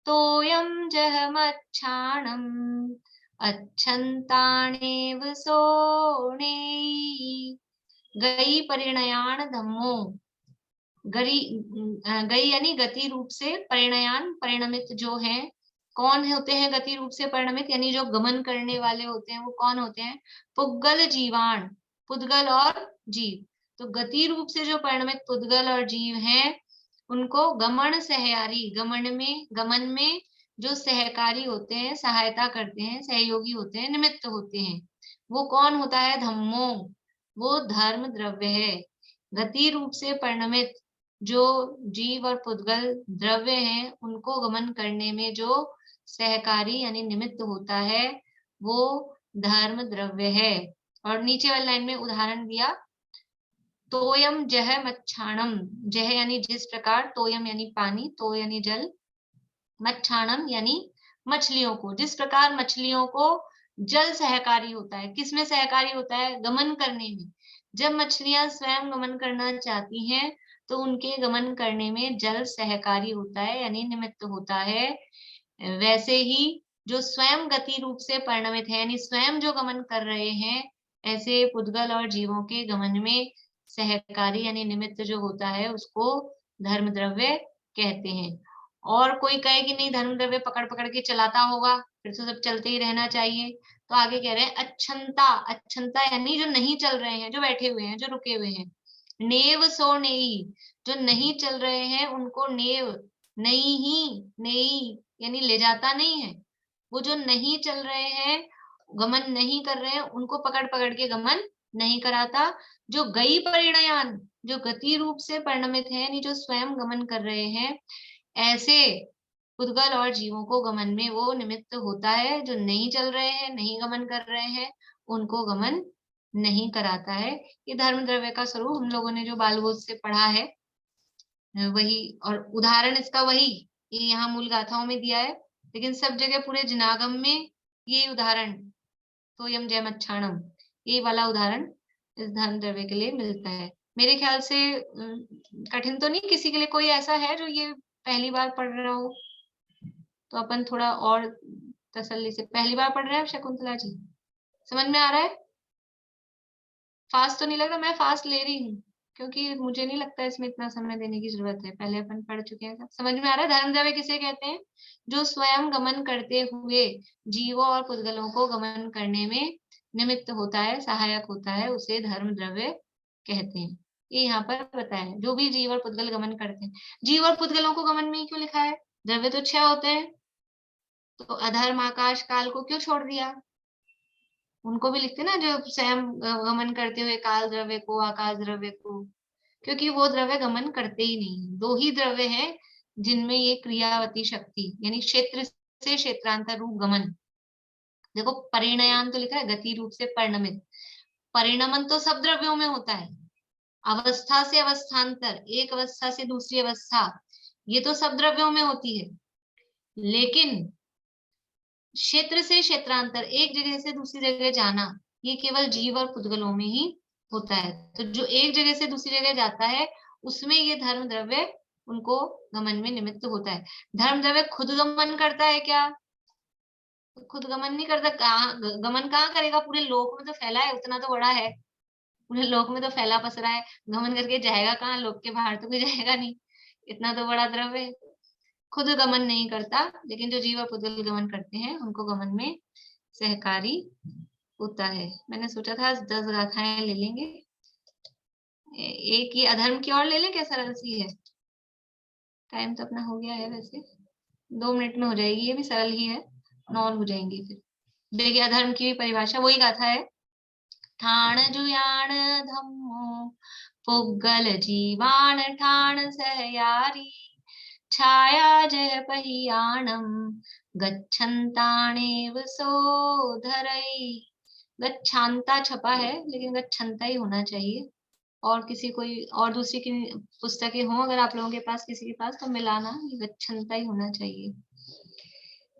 तोयम जहमच्छाणम अच्छन्तानेव सोनेयी। गई परिणयान धम्मो। गई यानी गति रूप से, परिणयान परिणमित जो है। कौन होते हैं गति रूप से परिणमित, यानी जो गमन करने वाले होते हैं, वो कौन होते हैं? पुग्गल जीवान, पुद्गल और जीव। तो गति रूप से जो परिणमित पुद्गल और जीव हैं, उनको गमन सहयारी, गमन में जो सहकारी होते हैं, सहायता करते हैं, सहयोगी होते हैं, निमित्त होते हैं, वो कौन होता है? धम्मो, वो धर्म द्रव्य है। गति रूप से परिणमित जो जीव और पुद्गल द्रव्य हैं, उनको गमन करने में जो सहकारी यानी निमित्त होता है, वो धर्म द्रव्य है। और नीचे वाली लाइन में उदाहरण दिया, तोयम जह मच्छाणम। जह यानी जिस प्रकार, तोयम यानी पानी, तो यानी जल, मच्छाणम यानी मछलियों को। जिस प्रकार मछलियों को जल सहकारी होता है, किसमें सहकारी होता है? गमन करने में। जब मछलियां स्वयं गमन करना चाहती हैं, तो उनके गमन करने में जल सहकारी होता है, यानी निमित्त होता है। वैसे ही जो स्वयं गति रूप से परिणमित है, यानी स्वयं जो गमन कर रहे हैं, ऐसे पुद्गल और जीवों के गमन में सहकारी यानी निमित्त जो होता है, उसको धर्म द्रव्य कहते हैं। और कोई कहे कि नहीं धर्म द्रव्य पकड़ पकड़ के चलाता होगा, फिर तो सब चलते ही रहना चाहिए, तो आगे कह रहे हैं अच्छंता। अच्छंता यानी जो नहीं चल रहे हैं, जो बैठे हुए हैं, जो रुके हुए हैं। नेव सो नेई, जो नहीं चल रहे हैं उनको नेव, नहीं ही नेई यानी ले जाता नहीं है। वो जो नहीं चल रहे हैं, गमन नहीं कर रहे हैं, उनको पकड़ पकड़ के गमन नहीं कराता। जो गई परिणयान, जो गति रूप से परिणमित है, यानी जो स्वयं गमन कर रहे हैं, ऐसे पुद्गल और जीवों को गमन में वो निमित्त होता है। जो नहीं चल रहे हैं, नहीं गमन कर रहे हैं, उनको गमन नहीं कराता है। ये धर्म द्रव्य का स्वरूप हम लोगों ने जो बालबोध से पढ़ा है वही, और उदाहरण इसका वही ये यहाँ मूल गाथाओं में दिया है, लेकिन सब जगह पूरे जिनागम में ये उदाहरण तो यम जय मच्छाणम, ये वाला उदाहरण इस धर्म द्रव्य के लिए मिलता है। मेरे ख्याल से कठिन तो नहीं किसी के लिए, कोई ऐसा है जो ये पहली बार पढ़ रहा हो? तो अपन थोड़ा और तसल्ली से, पहली बार पढ़ रहे हैं शकुंतला जी? समझ में आ रहा है? फास्ट तो नहीं लग रहा? मैं फास्ट ले रही हूँ क्योंकि मुझे नहीं लगता इसमें इतना समय देने की जरूरत है, पहले अपन पढ़ चुके हैं। समझ में आ रहा है? धर्म द्रव्य किसे कहते हैं? जो स्वयं गमन करते हुए जीवों और पुद्गलों को गमन करने में निमित्त होता है, सहायक होता है, उसे धर्म द्रव्य कहते हैं। ये यहाँ पर बताया है, जो भी जीव और पुद्गल गमन करते हैं। जीव और पुद्गलों को गमन में क्यों लिखा है? द्रव्य तो 6 होते हैं, तो अधर्म, आकाश, काल को क्यों छोड़ दिया? उनको भी लिखते ना, जो स्वयं गमन करते हुए काल द्रव्य को, आकाश द्रव्य को, क्योंकि वो द्रव्य गमन करते ही नहीं। 2 ही द्रव्य हैं जिनमें ये क्रियावती शक्ति यानी क्षेत्र से क्षेत्रांतर रूप गमन, देखो परिणयान तो लिखा है, गति रूप से परिणमित। परिणमन तो सब द्रव्यों में होता है, अवस्था से अवस्थांतर, एक अवस्था से दूसरी अवस्था, ये तो सब द्रव्यों में होती है। लेकिन क्षेत्र से क्षेत्रांतर, एक जगह से दूसरी जगह जाना, ये केवल जीव और पुद्गलों में ही होता है। तो जो एक जगह से दूसरी जगह जाता है उसमें ये धर्म द्रव्य उनको गमन में निमित्त होता है। धर्म द्रव्य खुद गमन करता है क्या? खुद गमन नहीं करता। गमन कहाँ करेगा? पूरे लोक में तो फैला है, उतना तो बड़ा है, पूरे लोक में तो फैला पसरा है, गमन करके जाएगा कहाँ? लोक के बाहर तो कोई जाएगा नहीं, इतना तो बड़ा द्रव्य है। खुद गमन नहीं करता, लेकिन जो जीव और पुद्गल गमन करते हैं उनको गमन में सहकारी होता है। मैंने सोचा था 10 गाथाएं ले लेंगे, एक ये अधर्म की और ले लें क्या? सरल सी है, टाइम तो अपना हो गया है वैसे, 2 मिनट में हो जाएगी, ये भी सरल ही है, 9 हो जाएंगे फिर। देखिए अधर्म की परिभाषा वही गाथा है, ठाण जुयाण धम्मो पुग्गल जीवाण ठाण सहयारी छाया जय पहियाणम गच्छन्ताणेव सोधरै। गच्छांता छपा है लेकिन गच्छन्ता ही होना चाहिए, और किसी कोई और दूसरी की पुस्तकें हों अगर आप लोगों के पास, किसी के पास, तो मिलाना, गच्छन्ता ही होना चाहिए।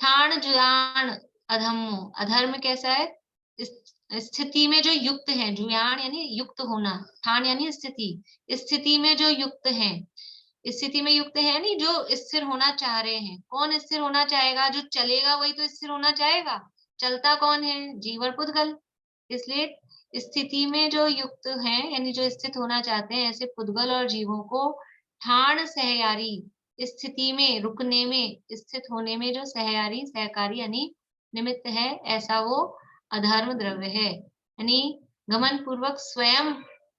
ठाण जुयाण अधम्मो, अधर्म कैसा है? स्थिति में जो युक्त है, जुयाण यानी युक्त होना, ठाण यानी स्थिति, स्थिति में जो युक्त है, स्थिति में युक्त है नहीं जो स्थिर होना चाह रहे हैं। कौन स्थिर होना चाहेगा? जो चलेगा वही तो स्थिर होना चाहेगा। चलता कौन है? जीव और पुद्गल। इसलिए स्थिति में जो युक्त हैं यानी जो स्थित होना चाहते हैं, ऐसे पुद्गल और जीवों को ठाण सहयारी, स्थिति में, रुकने में, स्थित होने में जो सहयारी, सहकारी यानी निमित्त है, ऐसा वो अधर्म द्रव्य है। यानी गमन पूर्वक स्वयं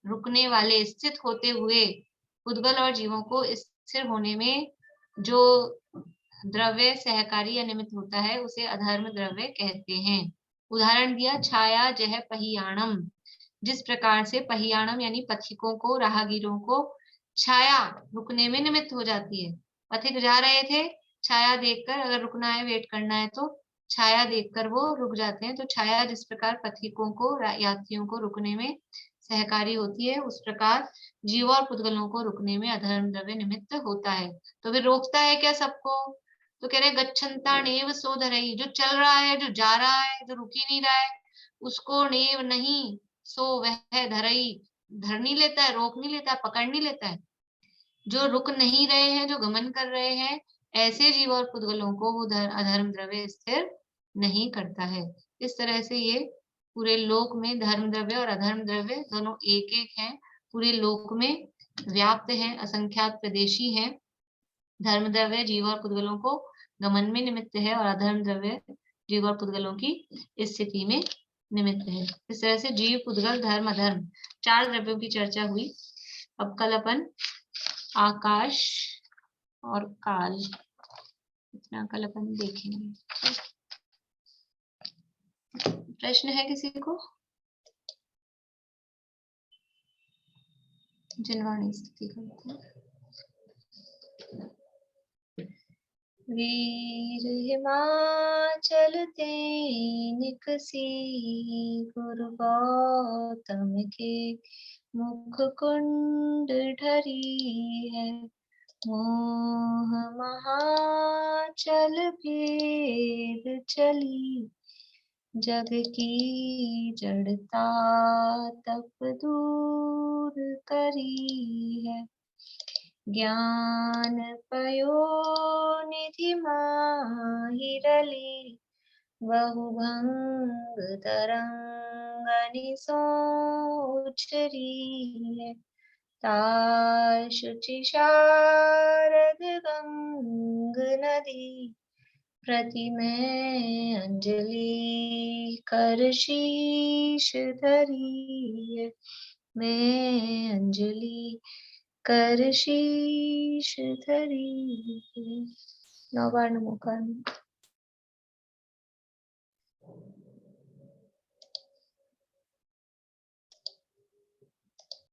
रुकने वाले, स्थित होते हुए पुद्गल और जीवों को स्थिर होने में जो द्रव्य सहकारी या निमित्त होता है उसे अधर्म द्रव्य कहते हैं। उदाहरण दिया, छाया जह पहियाणम, जिस प्रकार से पहियाणम यानी पथिकों को, राहगीरों को छाया रुकने में निमित्त हो जाती है। पथिक जा रहे थे, छाया देखकर, अगर रुकना है, वेट करना है तो छाया देखकर वो रुक जाते हैं। तो छाया जिस प्रकार पथिकों को, यात्रियों को रुकने में सहकारी होती है, उस प्रकार जीव और पुद्गलों को रुकने में अधर्म द्रव्य निमित्त होता है। तो फिर रोकता है क्या सबको? तो कह रहे गच्छन्ता नेव सो धरई, जो चल रहा है, जो जा रहा है, जो रुक ही नहीं रहा है, उसको नेव नहीं, सो वह धरई, धर नहीं लेता है, रोक नहीं लेता है, पकड़ नहीं लेता है। जो रुक नहीं रहे हैं, जो गमन कर रहे हैं, ऐसे जीव और पुद्गलों को वो अधर्म द्रव्य स्थिर नहीं करता है। इस तरह से ये पूरे लोक में धर्म द्रव्य और अधर्म द्रव्य दोनों एक एक हैं, पूरे लोक में व्याप्त हैं, असंख्यात प्रदेशी हैं। धर्म द्रव्य जीव और पुद्गलों को गमन में निमित्त है और अधर्म द्रव्य जीव और पुद्गलों की स्थिति में निमित्त है। इस तरह से जीव, पुद्गल, धर्म, अधर्म 4 द्रव्यों की चर्चा हुई। अब कल अपन आकाश और काल, इतना कल अपन देखेंगे। प्रश्न है किसी को? जिनवाणी स्थिति करते हैं। वीर हिमाचल ते निकसी, गुरु गौतम के मुख कुंड ढरी है। मोह महाचल भेद चली, जग की जड़ता तप दूर करी है। ज्ञान पयो निधि माहि रली, बहुभंग तरंगनि सोचरी है। ताय शुचि शारद गंग नदी, प्रति में अंजलि कर शीश धरी है। मैं अंजलि कर शीश धरी है। नौ बार नमो कर्म।